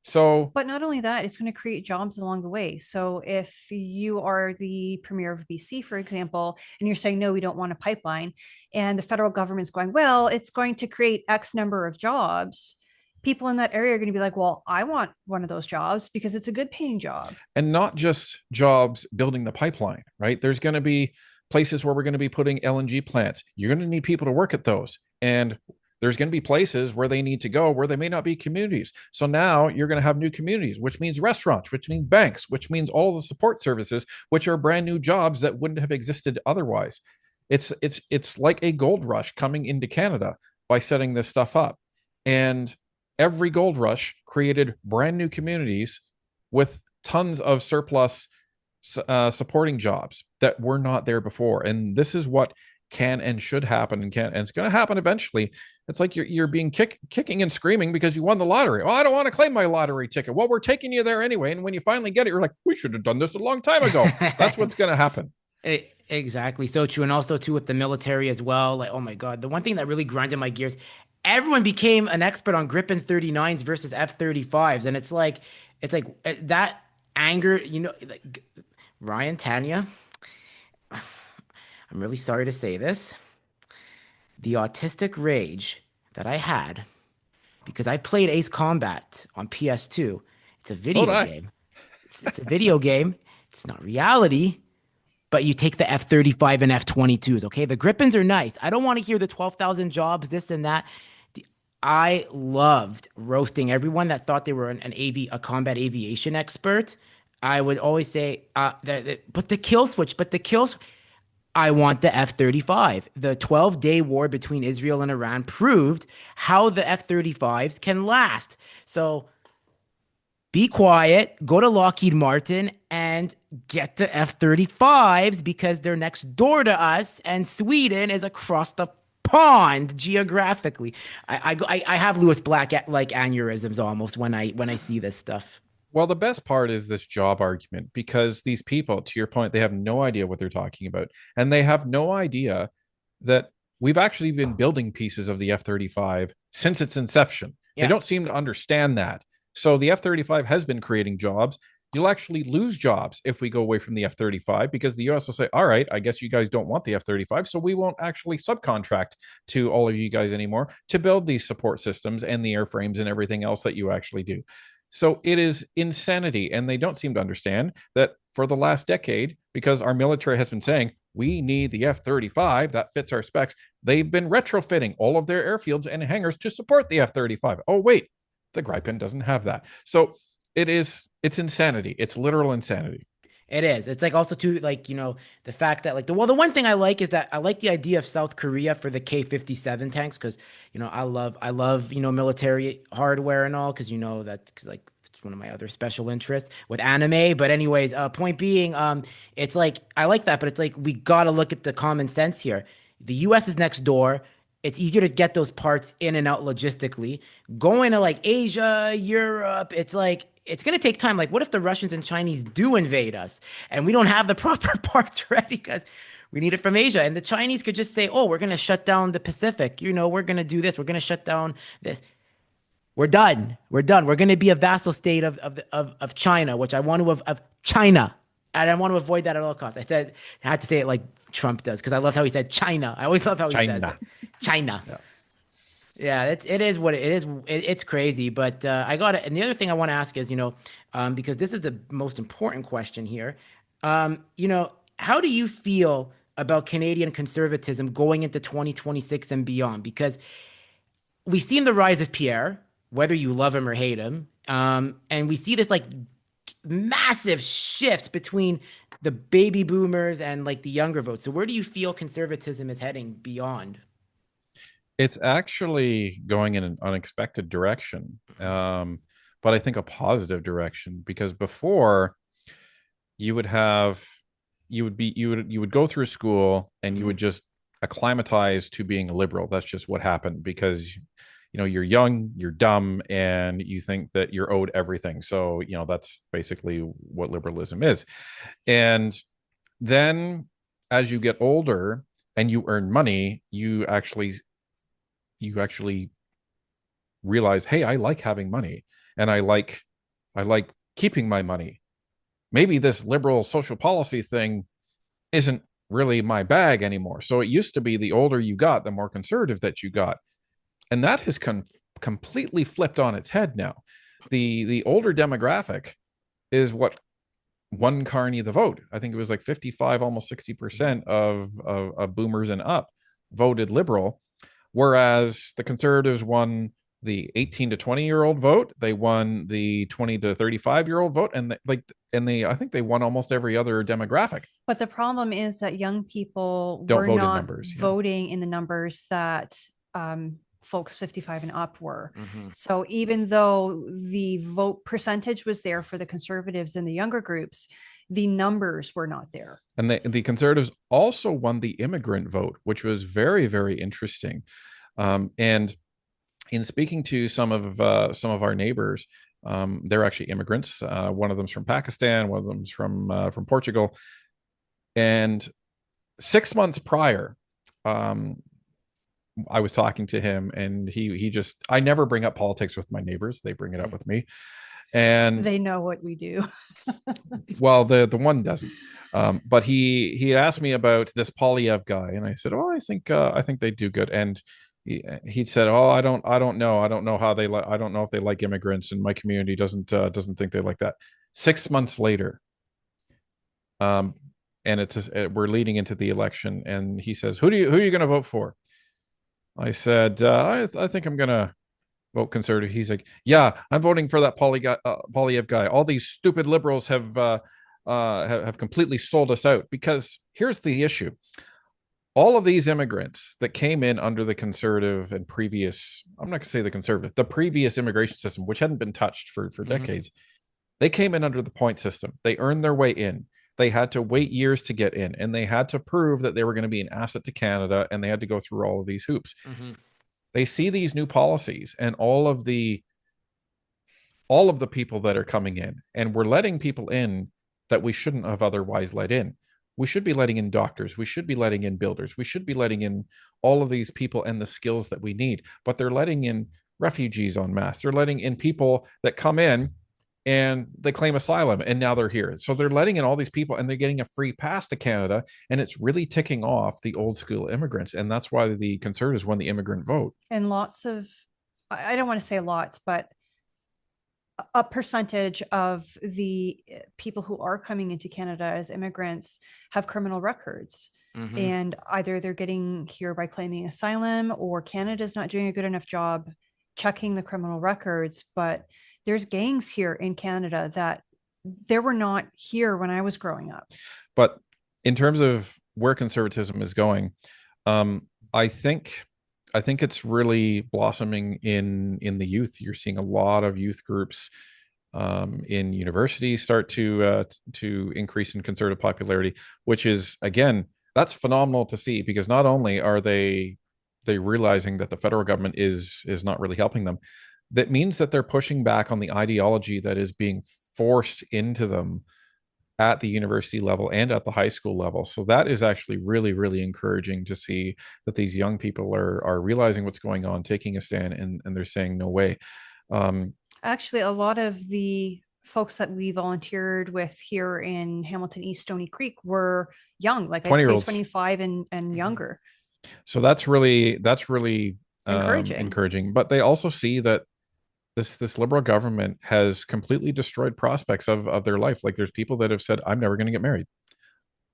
B: So,
C: but not only that, it's going to create jobs along the way. So if you are the premier of BC, for example, and you're saying, no, we don't want a pipeline, and the federal government's going, well, it's going to create X number of jobs, people in that area are going to be like, well, I want one of those jobs because it's a good paying job.
B: And not just jobs building the pipeline, right? There's going to be places where we're going to be putting LNG plants. You're going to need people to work at those. And there's going to be places where they need to go where they may not be communities. So now you're going to have new communities, which means restaurants, which means banks, which means all the support services, which are brand new jobs that wouldn't have existed otherwise. It's like a gold rush coming into Canada by setting this stuff up. And every gold rush created brand new communities with tons of surplus supporting jobs that were not there before. And this is what can and should happen, and it's going to happen eventually. It's like you're being kicking and screaming because you won the lottery. Oh, I don't want to claim my lottery ticket. Well, we're taking you there anyway. And when you finally get it, you're like, we should have done this a long time ago. That's what's going to happen.
A: Exactly. So true. And also too with the military as well. Like, oh my God, the one thing that really grinded my gears, everyone became an expert on Gripen 39s versus F-35s. And it's like that anger, like Ryan, Tanya, I'm really sorry to say this. The autistic rage that I had because I played Ace Combat on PS2. It's a video game. It's a video game. It's not reality, but you take the F-35 and F-22s, okay? The Gripens are nice. I don't want to hear the 12,000 jobs, this and that. I loved roasting everyone that thought they were a combat aviation expert. I would always say, but the kill switch, I want the F-35. The 12-day war between Israel and Iran proved how the F-35s can last. So be quiet, go to Lockheed Martin and get the F-35s because they're next door to us and Sweden is across the pond geographically. I have Lewis Black like aneurysms almost when I see this stuff.
B: Well, the best part is this job argument because these people, to your point, they have no idea what they're talking about. And they have no idea that we've actually been building pieces of the F 35 since its inception. They
A: Yeah.
B: don't seem to understand that. So the F 35 has been creating jobs. You'll actually lose jobs if we go away from the F 35 because the US will say, all right, I guess you guys don't want the F 35. So we won't actually subcontract to all of you guys anymore to build these support systems and the airframes and everything else that you actually do. So it is insanity. And they don't seem to understand that for the last decade, because our military has been saying, we need the F 35 that fits our specs, they've been retrofitting all of their airfields and hangars to support the F 35. Oh, wait, the Gripen doesn't have that. So it's insanity. It's literal insanity.
A: It is. It's like also too like, the fact that like the one thing I like is that I like the idea of South Korea for the K-57 tanks because I love military hardware and all because cuz like it's one of my other special interests with anime. But anyways, point being, it's like I like that, but it's like we gotta look at the common sense here. The US is next door. It's easier to get those parts in and out logistically. Going to like Asia, Europe, it's like it's gonna take time. Like, what if the Russians and Chinese do invade us and we don't have the proper parts ready because we need it from Asia? And the Chinese could just say, "Oh, we're gonna shut down the Pacific. We're gonna do this. We're gonna shut down this. We're done. We're done. We're gonna be a vassal state of China, which I want to of China, and I want to avoid that at all costs." I had to say it like Trump does because I loved how he said China. I always love how he says
B: China.
A: it. China.
B: Yeah.
A: Yeah, it is what it is. It's crazy, but I got it. And the other thing I want to ask is, because this is the most important question here. How do you feel about Canadian conservatism going into 2026 and beyond? Because we've seen the rise of Pierre, whether you love him or hate him, and we see this like massive shift between the baby boomers and like the younger vote. So where do you feel conservatism is heading beyond?
B: It's actually going in an unexpected direction, but I think a positive direction because before you would have you would go through school and you would just acclimatize to being a liberal. That's just what happened because you're young, you're dumb, and you think that you're owed everything. So that's basically what liberalism is. And then as you get older and you earn money, you actually realize, hey, I like having money and I like keeping my money. Maybe this liberal social policy thing isn't really my bag anymore. So it used to be the older you got, the more conservative that you got. And that has completely flipped on its head now. The older demographic is what won Carney the vote. I think it was like 55, almost 60% of boomers and up voted liberal, whereas the conservatives won the 18 to 20-year-old vote. They won the 20 to 35-year-old vote, and I think they won almost every other demographic.
C: But the problem is that young people
B: Don't
C: were
B: vote in
C: not
B: numbers, yeah.
C: voting in the numbers that folks 55 and up were.
A: Mm-hmm.
C: So even though the vote percentage was there for the conservatives and the younger groups, the numbers were not there.
B: And the conservatives also won the immigrant vote, which was very, very interesting. And in speaking to some of our neighbors, they're actually immigrants. One of them's from Pakistan, one of them's from Portugal. And 6 months prior, I was talking to him, and he just I never bring up politics with my neighbors; they bring it up with me, and
C: they know what we do.
B: Well, the one doesn't. But he asked me about this Polyev guy, and I said, "Oh, I think they do good." And he said, "Oh, I don't know how they I don't know if they like immigrants, and my community doesn't think they like that." 6 months later, and we're leading into the election, and he says, who are you going to vote for? I said, I think I'm going to vote conservative. He's like, yeah, I'm voting for that Polyev guy. All these stupid liberals have completely sold us out. Because here's the issue: all of these immigrants that came in under the conservative and previous, I'm not going to say the conservative, the previous immigration system, which hadn't been touched for decades, they came in under the point system. They earned their way in. They had to wait years to get in, and they had to prove that they were going to be an asset to Canada, and they had to go through all of these hoops. They see these new policies and all of the people that are coming in, and we're letting people in that we shouldn't have otherwise let in. We should be letting in doctors. We should be letting in builders. We should be letting in all of these people and the skills that we need. But they're letting in refugees en masse. They're letting in people that come in and they claim asylum and now they're here. So they're letting in all these people and they're getting a free pass to Canada. And it's really ticking off the old school immigrants. And that's why the Conservatives won the immigrant vote.
C: And lots of, I don't want to say lots, but a percentage of the people who are coming into Canada as immigrants have criminal records. And either they're getting here by claiming asylum, or Canada's not doing a good enough job checking the criminal records. But there's gangs here in Canada that there were not here when I was growing up.
B: But in terms of where conservatism is going, I think it's really blossoming in the youth. You're seeing a lot of youth groups in universities start to increase in conservative popularity, which is, again, that's phenomenal to see, because not only are they realizing that the federal government is not really helping them, that means that they're pushing back on the ideology that is being forced into them at the university level and at the high school level. So that is actually really, really encouraging to see that these young people are realizing what's going on, taking a stand, and they're saying no way.
C: Actually, a lot of the folks that we volunteered with here in Hamilton East Stony Creek were young, like I'd say 25 and younger.
B: So that's really
C: encouraging.
B: Encouraging. But they also see that this liberal government has completely destroyed prospects of their life. Like, there's people that have said, I'm never going to get married.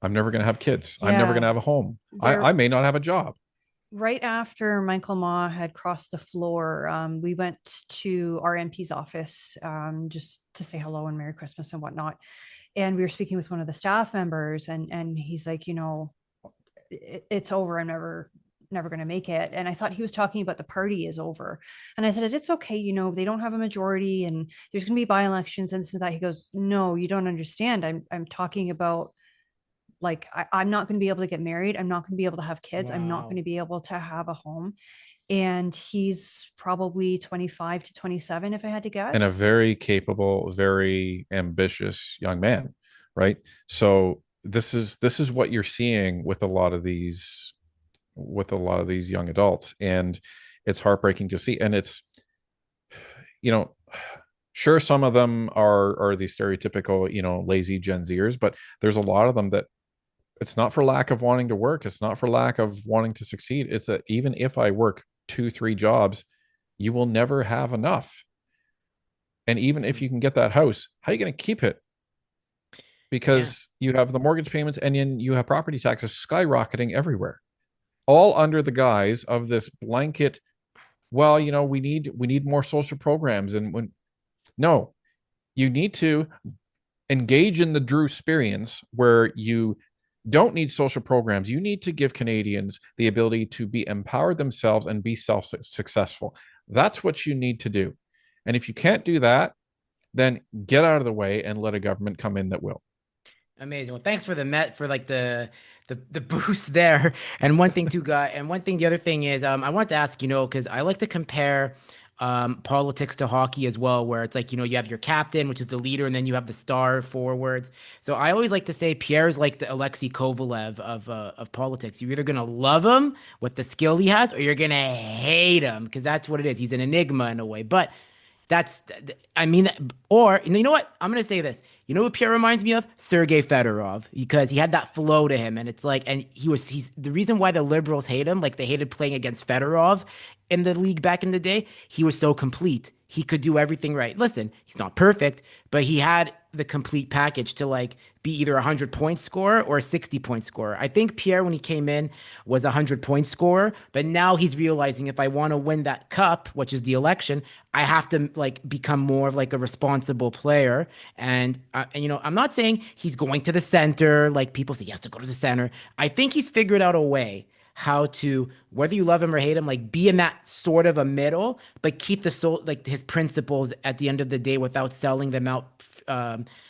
B: I'm never going to have kids. I'm never going to have a home. I may not have a job.
C: Right after Michael Ma had crossed the floor, we went to our MP's office just to say hello and Merry Christmas and whatnot. And we were speaking with one of the staff members, and he's like, it's over. I'm never going to make it. And I thought he was talking about the party is over. And I said, it's okay. They don't have a majority and there's going to be by-elections and so that. He goes, no, you don't understand. I'm talking about, like, I'm not going to be able to get married. I'm not going to be able to have kids. Wow. I'm not going to be able to have a home. And he's probably 25 to 27, if I had to guess.
B: And a very capable, very ambitious young man, right? So this is what you're seeing with a lot of these young adults, and it's heartbreaking to see. And it's, sure, some of them are the stereotypical, lazy Gen Zers, but there's a lot of them that it's not for lack of wanting to work. It's not for lack of wanting to succeed. It's that even if I work 2-3 jobs, you will never have enough. And even if you can get that house, how are you going to keep it? Because you have the mortgage payments and then you have property taxes skyrocketing everywhere, all under the guise of this blanket, well, we need more social programs. And no, you need to engage in the Drewsperience, where you don't need social programs. You need to give Canadians the ability to be empowered themselves and be successful. That's what you need to do. And if you can't do that, then get out of the way and let a government come in that will.
A: Amazing. Well, thanks for the boost there. And one thing too, guy, the other thing is, I wanted to ask, because I like to compare politics to hockey as well, where it's like, you have your captain, which is the leader, and then you have the star forwards. So I always like to say Pierre's like the Alexei Kovalev of politics. You're either going to love him with the skill he has, or you're going to hate him, because that's what it is. He's an enigma in a way. But or you know what? I'm going to say this. You know who Pierre reminds me of? Sergei Fedorov, because he had that flow to him. And it's like, and he's the reason why the liberals hate him, like they hated playing against Fedorov in the league back in the day. He was so complete. He could do everything right. Listen, he's not perfect, but he had the complete package to like be either a 100-point scorer or a 60-point scorer. I think Pierre, when he came in, was a 100-point scorer, but now he's realizing if I want to win that cup, which is the election, I have to like become more of like a responsible player. And you know, I'm not saying he's going to the center. Like people say, he has to go to the center. I think he's figured out a way how to, whether you love him or hate him, like be in that sort of a middle, but keep the soul, like his principles at the end of the day without selling them out,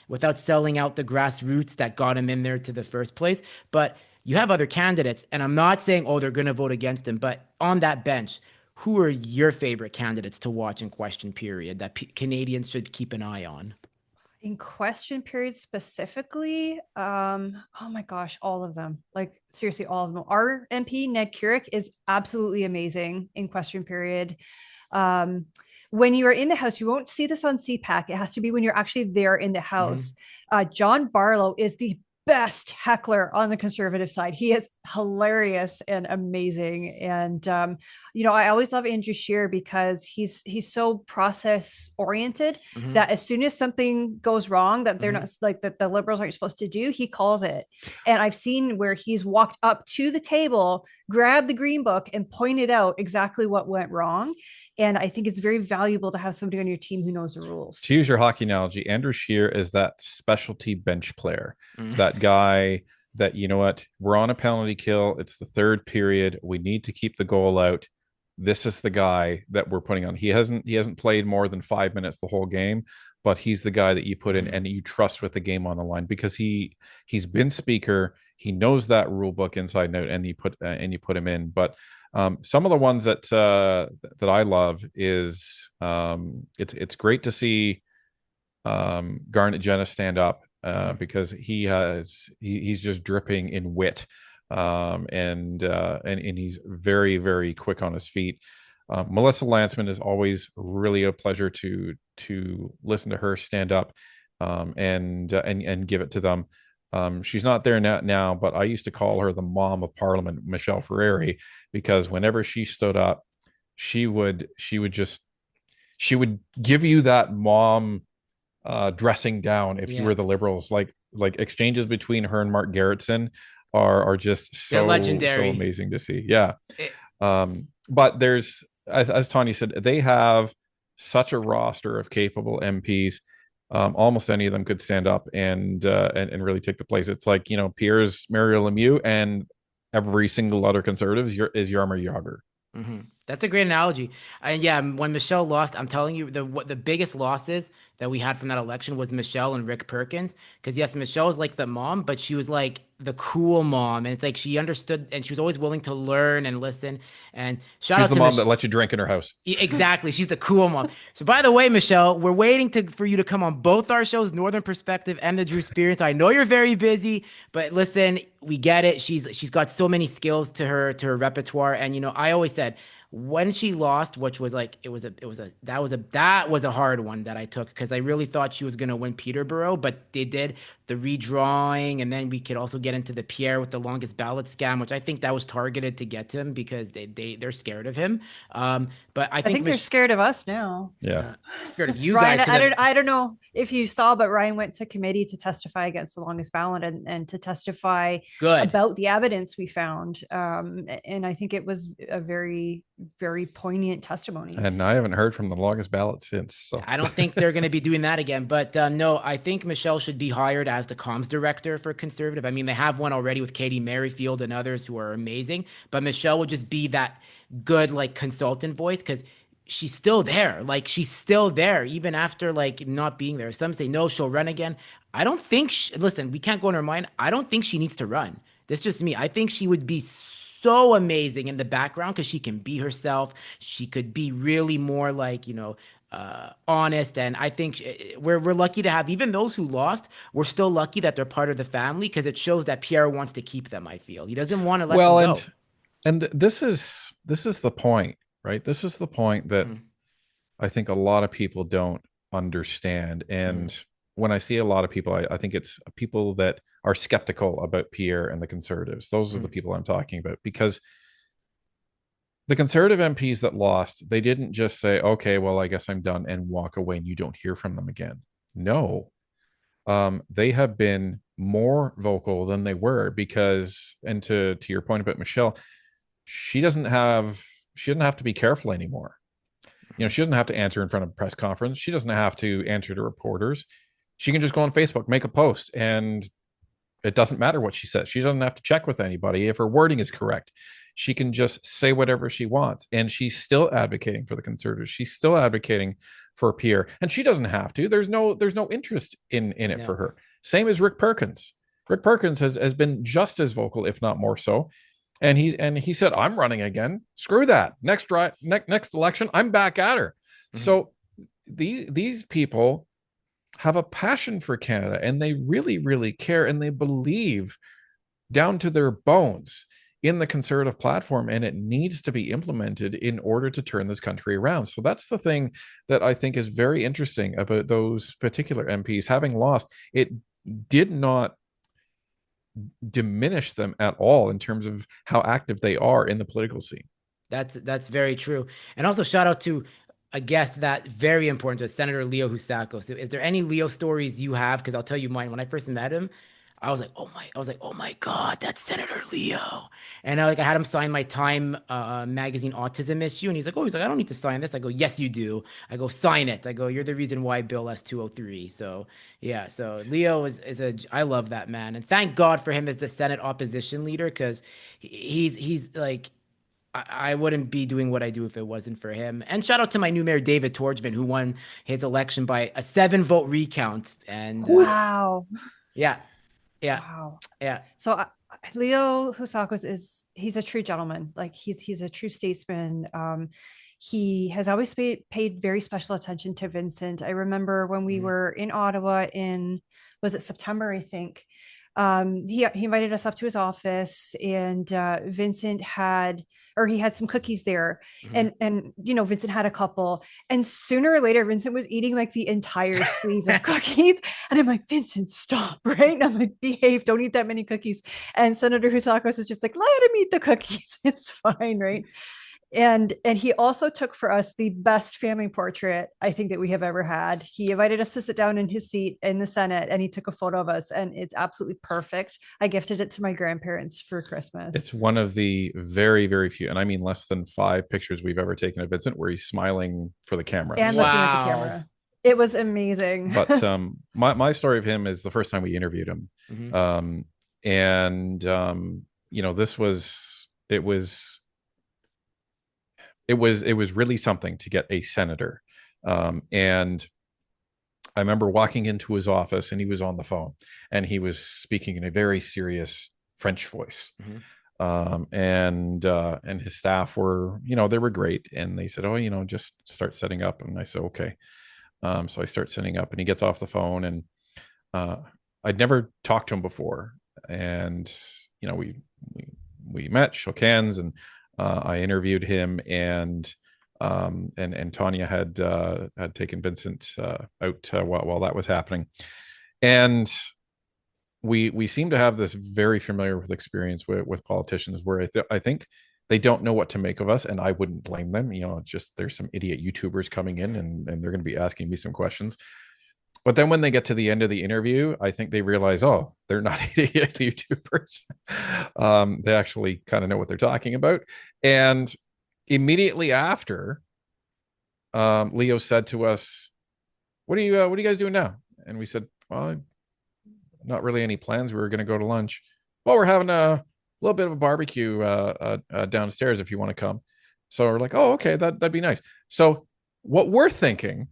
A: without selling out the grassroots that got him in there to the first place. But you have other candidates, and I'm not saying, oh, they're going to vote against him, but on that bench, who are your favorite candidates to watch in question period that Canadians should keep an eye on?
C: In question period specifically, oh my gosh, all of them. Like seriously, all of them. Our MP Ned Curick is absolutely amazing in question period. Um, when you are in the house, you won't see this on CPAC. It has to be when you're actually there in the house. John Barlow is the best heckler on the conservative side. He is hilarious and amazing. And you know, I always love Andrew Scheer because he's so process oriented
A: Mm-hmm.
C: that as soon as something goes wrong that they're
A: Mm-hmm.
C: not like that the liberals aren't supposed to do, he calls it. And I've seen where he's walked up to the table, grabbed the green book, and pointed out exactly what went wrong. And I think it's very valuable to have somebody on your team who knows the rules.
B: To use your hockey analogy, Andrew Scheer is that specialty bench player,
A: Mm-hmm.
B: that guy that, you know what, we're on a penalty kill. It's the third period. We need to keep the goal out. This is the guy that we're putting on. He hasn't played more than 5 minutes the whole game, but he's the guy that you put in and you trust with the game on the line because he's been speaker. He knows that rule book inside and out, and you put him in. But some of the ones that I love is it's great to see Garnet Jenna stand up because he's just dripping in wit, and he's very very quick on his feet. Melissa Lantzman is always really a pleasure to listen to her stand up, and give it to them. She's not there now, but I used to call her the mom of Parliament, Michelle Ferreri, because whenever she stood up, she would give you that mom dressing down if you
A: Yeah,
B: were the Liberals. Like exchanges between her and Mark Garrettson are just
A: they're
B: so
A: legendary.
B: amazing to see. Yeah.
A: It,
B: But there's, as Tanya said, they have such a roster of capable MPs. Almost any of them could stand up and really take the place. It's like, Pierre's Mario Lemieux, and every single other conservative is Yarmer Yager.
A: hmm That's a great analogy. And yeah, when Michelle lost, I'm telling you, the biggest losses that we had from that election was Michelle and Rick Perkins. Because yes, Michelle was like the mom, but she was like the cool mom, and it's like she understood, and she was always willing to learn and listen. And shout
B: She's
A: out
B: the
A: to
B: mom
A: Michelle.
B: that lets you drink in her house.
A: Exactly. She's the cool mom. So by the way, Michelle, we're waiting for you to come on both our shows, Northern Perspective and the Drewsperience. I know you're very busy, but listen, we get it. She's got so many skills to her repertoire. And you know, I always said when she lost, which was like that was a hard one that I took because I really thought she was gonna win Peterborough, but they did the redrawing, and then we could also get into the Pierre with the longest ballot scam, which I think that was targeted to get to him because they're scared of him. But I
C: I
A: think
C: think they're scared of us now.
B: Yeah.
A: scared of you
C: Ryan,
A: guys. 'Cause
C: I don't know if you saw, but Ryan went to committee to testify against the longest ballot and to testify
A: good.
C: about the evidence we found. And I think it was a very, very poignant testimony.
B: And I haven't heard from the longest ballot since. So
A: I don't think they're going to be doing that again. But no, I think Michelle should be hired as the comms director for Conservative. I mean, they have one already with Katie Merrifield and others who are amazing. But Michelle will just be that good, like, consultant voice because she's still there. Like, she's still there even after, like, not being there. Some say, no, she'll run again. I don't think, listen, we can't go in her mind. I don't think she needs to run. That's just me. I think she would be so amazing in the background because she can be herself. She could be really more like, honest. And I think we're lucky to have even those who lost. We're still lucky that they're part of the family because it shows that Pierre wants to keep them. I feel he doesn't want to let them
B: well,
A: go.
B: and this is the point, right? This is the point that
A: Mm,
B: I think a lot of people don't understand.
A: mm,
B: And when I see a lot of people, I think it's people that are skeptical about Pierre and the Conservatives. Those are the
A: mm.
B: people I'm talking about, because the Conservative MPs that lost, they didn't just say, okay, well, I guess I'm done, and walk away and you don't hear from them again. No, they have been more vocal than they were because, and to your point about Michelle, she doesn't have she doesn't have to be careful anymore. She doesn't have to answer in front of a press conference. She doesn't have to answer to reporters. She can just go on Facebook, make a post, and it doesn't matter what she says. She doesn't have to check with anybody if her wording is correct. She can just say whatever she wants, and she's still advocating for the Conservatives. She's still advocating for Pierre, and she doesn't have to. There's no interest in it for her. Same as Rick Perkins. Rick Perkins has been just as vocal, if not more so. And he said, "I'm running again. Screw that. Next election, I'm back at her." Mm-hmm. So these people have a passion for Canada, and they really, really care, and they believe down to their bones in the Conservative platform, and it needs to be implemented in order to turn this country around. So that's the thing that I think is very interesting about those particular MPs. Having lost, it did not diminish them at all in terms of how active they are in the political scene.
A: That's very true. And also shout out to a guest that very important to us, Senator Leo Husakos. So is there any Leo stories you have? Because I'll tell you mine. When I first met him, I was like, oh my God, that's Senator Leo. And I had him sign my Time magazine autism issue. And he's like, I don't need to sign this. I go, yes, you do. I go, sign it. I go, you're the reason why Bill S-203. So yeah, so Leo I love that man. And thank God for him as the Senate opposition leader, because he's like, I wouldn't be doing what I do if it wasn't for him. And shout out to my new mayor, David Torchman, who won his election by a 7-vote recount. And
C: wow.
A: Yeah.
C: Wow.
A: Yeah.
C: So Leo Husakos he's a true gentleman. Like he's a true statesman. He has always paid very special attention to Vincent. I remember when we were in Ottawa was it September, I think. He invited us up to his office, and Vincent had some cookies there, and Vincent had a couple, and sooner or later Vincent was eating like the entire sleeve of cookies, and I'm like, Vincent, stop, right? And I'm like, behave, don't eat that many cookies. And Senator Husakos is just like, let him eat the cookies, it's fine, right? And he also took for us the best family portrait I think that we have ever had. He invited us to sit down in his seat in the Senate, and he took a photo of us, and it's absolutely perfect. I gifted it to my grandparents for Christmas.
B: It's one of the very, very few, and I mean less than 5 pictures we've ever taken of Vincent where he's smiling for the camera
C: and looking at the camera. It was amazing.
B: But my story of him is the first time we interviewed him. It was really something to get a senator. And I remember walking into his office, and he was on the phone, and he was speaking in a very serious French voice. And his staff were, they were great. And they said, just start setting up. And I said, okay. So I start setting up, and he gets off the phone, and I'd never talked to him before. And, we met, shook hands, and I interviewed him, and Tanya had taken Vincent out while that was happening, and we seem to have this very familiar with experience with politicians, where I think they don't know what to make of us, and I wouldn't blame them. It's just there's some idiot YouTubers coming in, and they're going to be asking me some questions. But then when they get to the end of the interview, I think they realize, oh, they're not idiot YouTubers. They actually kind of know what they're talking about. And immediately after, Leo said to us, what are you guys doing now? And we said, well, not really any plans. We were going to go to lunch. Well, we're having a little bit of a barbecue downstairs if you want to come. So we're like, oh, okay, that'd be nice. So what we're thinking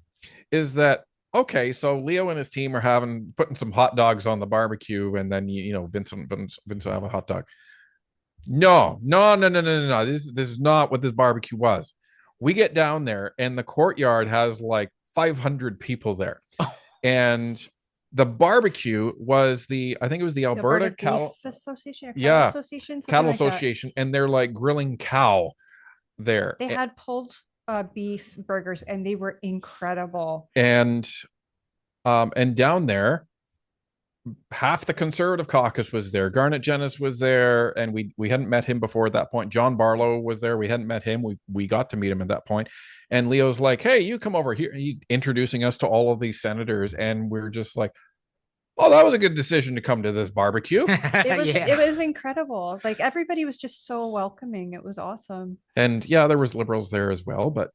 B: is that, okay, so Leo and his team are putting some hot dogs on the barbecue, and then Vincent will have a hot dog. No. This is not what this barbecue was. We get down there, and the courtyard has like 500 people there, and the barbecue was I think it was the Alberta Cattle
C: Association, or
B: Cattle
C: Association,
B: Cattle
C: like
B: Association, and they're like grilling cow there.
C: They had pulled beef burgers, and they were incredible.
B: And down there, half the Conservative caucus was there. Garnet Jennis was there, and we hadn't met him before at that point. John Barlow was there. We hadn't met him. We got to meet him at that point. And Leo's like, hey, you come over here. He's introducing us to all of these senators, and we're just like, oh, that was a good decision to come to this barbecue.
A: Yeah.
C: It was incredible. Like everybody was just so welcoming. It was awesome.
B: And yeah, there was liberals there as well, but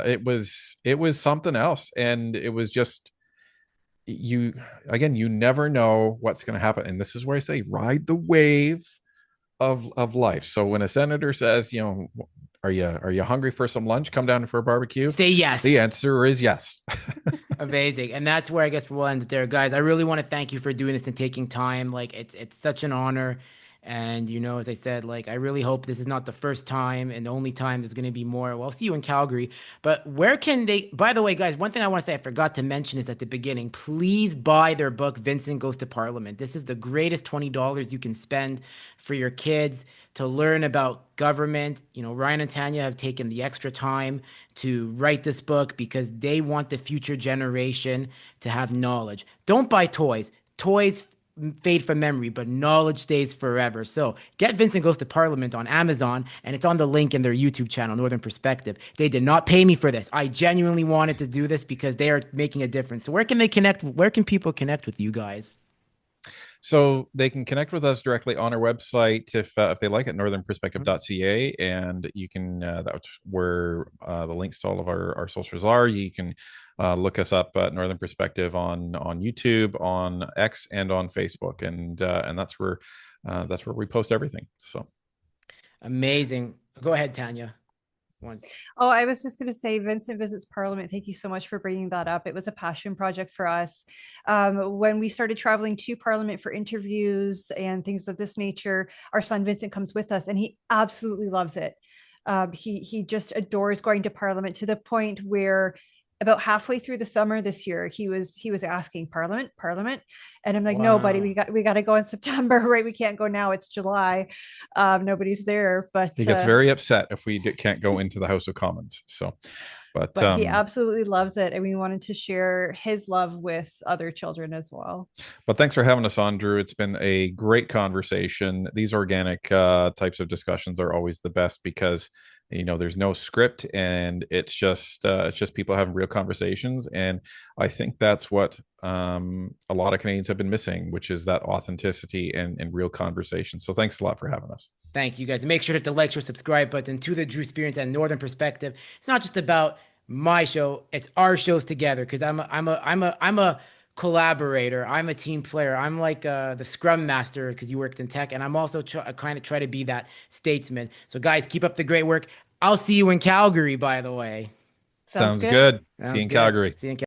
B: it was something else. And it was just, you, again, you never know what's going to happen. And this is where I say ride the wave of life. So when a senator says, are you hungry for some lunch? Come down for a barbecue.
A: Say yes.
B: The answer is yes.
A: Amazing. And that's where I guess we'll end it there. Guys, I really want to thank you for doing this and taking time. Like it's such an honor. And as I said, like I really hope this is not the first time and the only time there's gonna be more. Well, I'll see you in Calgary. But where can they, by the way, guys, one thing I want to say I forgot to mention is at the beginning, please buy their book, Vincent Goes to Parliament. This is the greatest $20 you can spend for your kids to learn about government. Ryan and Tanya have taken the extra time to write this book because they want the future generation to have knowledge. Don't buy toys. Toys fade from memory, but knowledge stays forever. So get Vincent Goes to Parliament on Amazon, and it's on the link in their YouTube channel, Northern Perspective. They did not pay me for this. I genuinely wanted to do this because they are making a difference. So where can they connect? Where can people connect with you guys?
B: So they can connect with us directly on our website if they like it, northernperspective.ca, and you can that's where the links to all of our socials are. You can look us up at Northern Perspective on YouTube, on X, and on Facebook, and that's where we post everything. So
C: Amazing.
A: Go ahead, Tanya.
C: Oh, I was just going to say, Vincent Visits Parliament. Thank you so much for bringing that up. It was a passion project for us. When we started traveling to Parliament for interviews and things of this nature, our son Vincent comes with us, and he absolutely loves it. He just adores going to Parliament to the point where about halfway through the summer this year, he was asking Parliament, and I'm like, no, buddy, we got to go in September, right? We can't go now. It's July. Nobody's there, but
B: he gets very upset if we can't go into the House of Commons. So, but
C: he absolutely loves it, and we wanted to share his love with other children as well.
B: But thanks for having us on, Drew. It's been a great conversation. These organic types of discussions are always the best because there's no script, and it's just people having real conversations. And I think that's what a lot of Canadians have been missing, which is that authenticity and real conversation. So thanks a lot for having us.
A: Thank you, guys. Make sure to hit the like, share, subscribe button to the Drewsperience and Northern Perspective. It's not just about my show; it's our shows together. Because I'm a collaborator. I'm a team player. I'm like the scrum master because you worked in tech, and I'm also kind of try to be that statesman. So, guys, keep up the great work. I'll see you in Calgary, by the way.
B: Sounds good. See you in
A: Good.
B: Calgary.
A: See you in Calgary.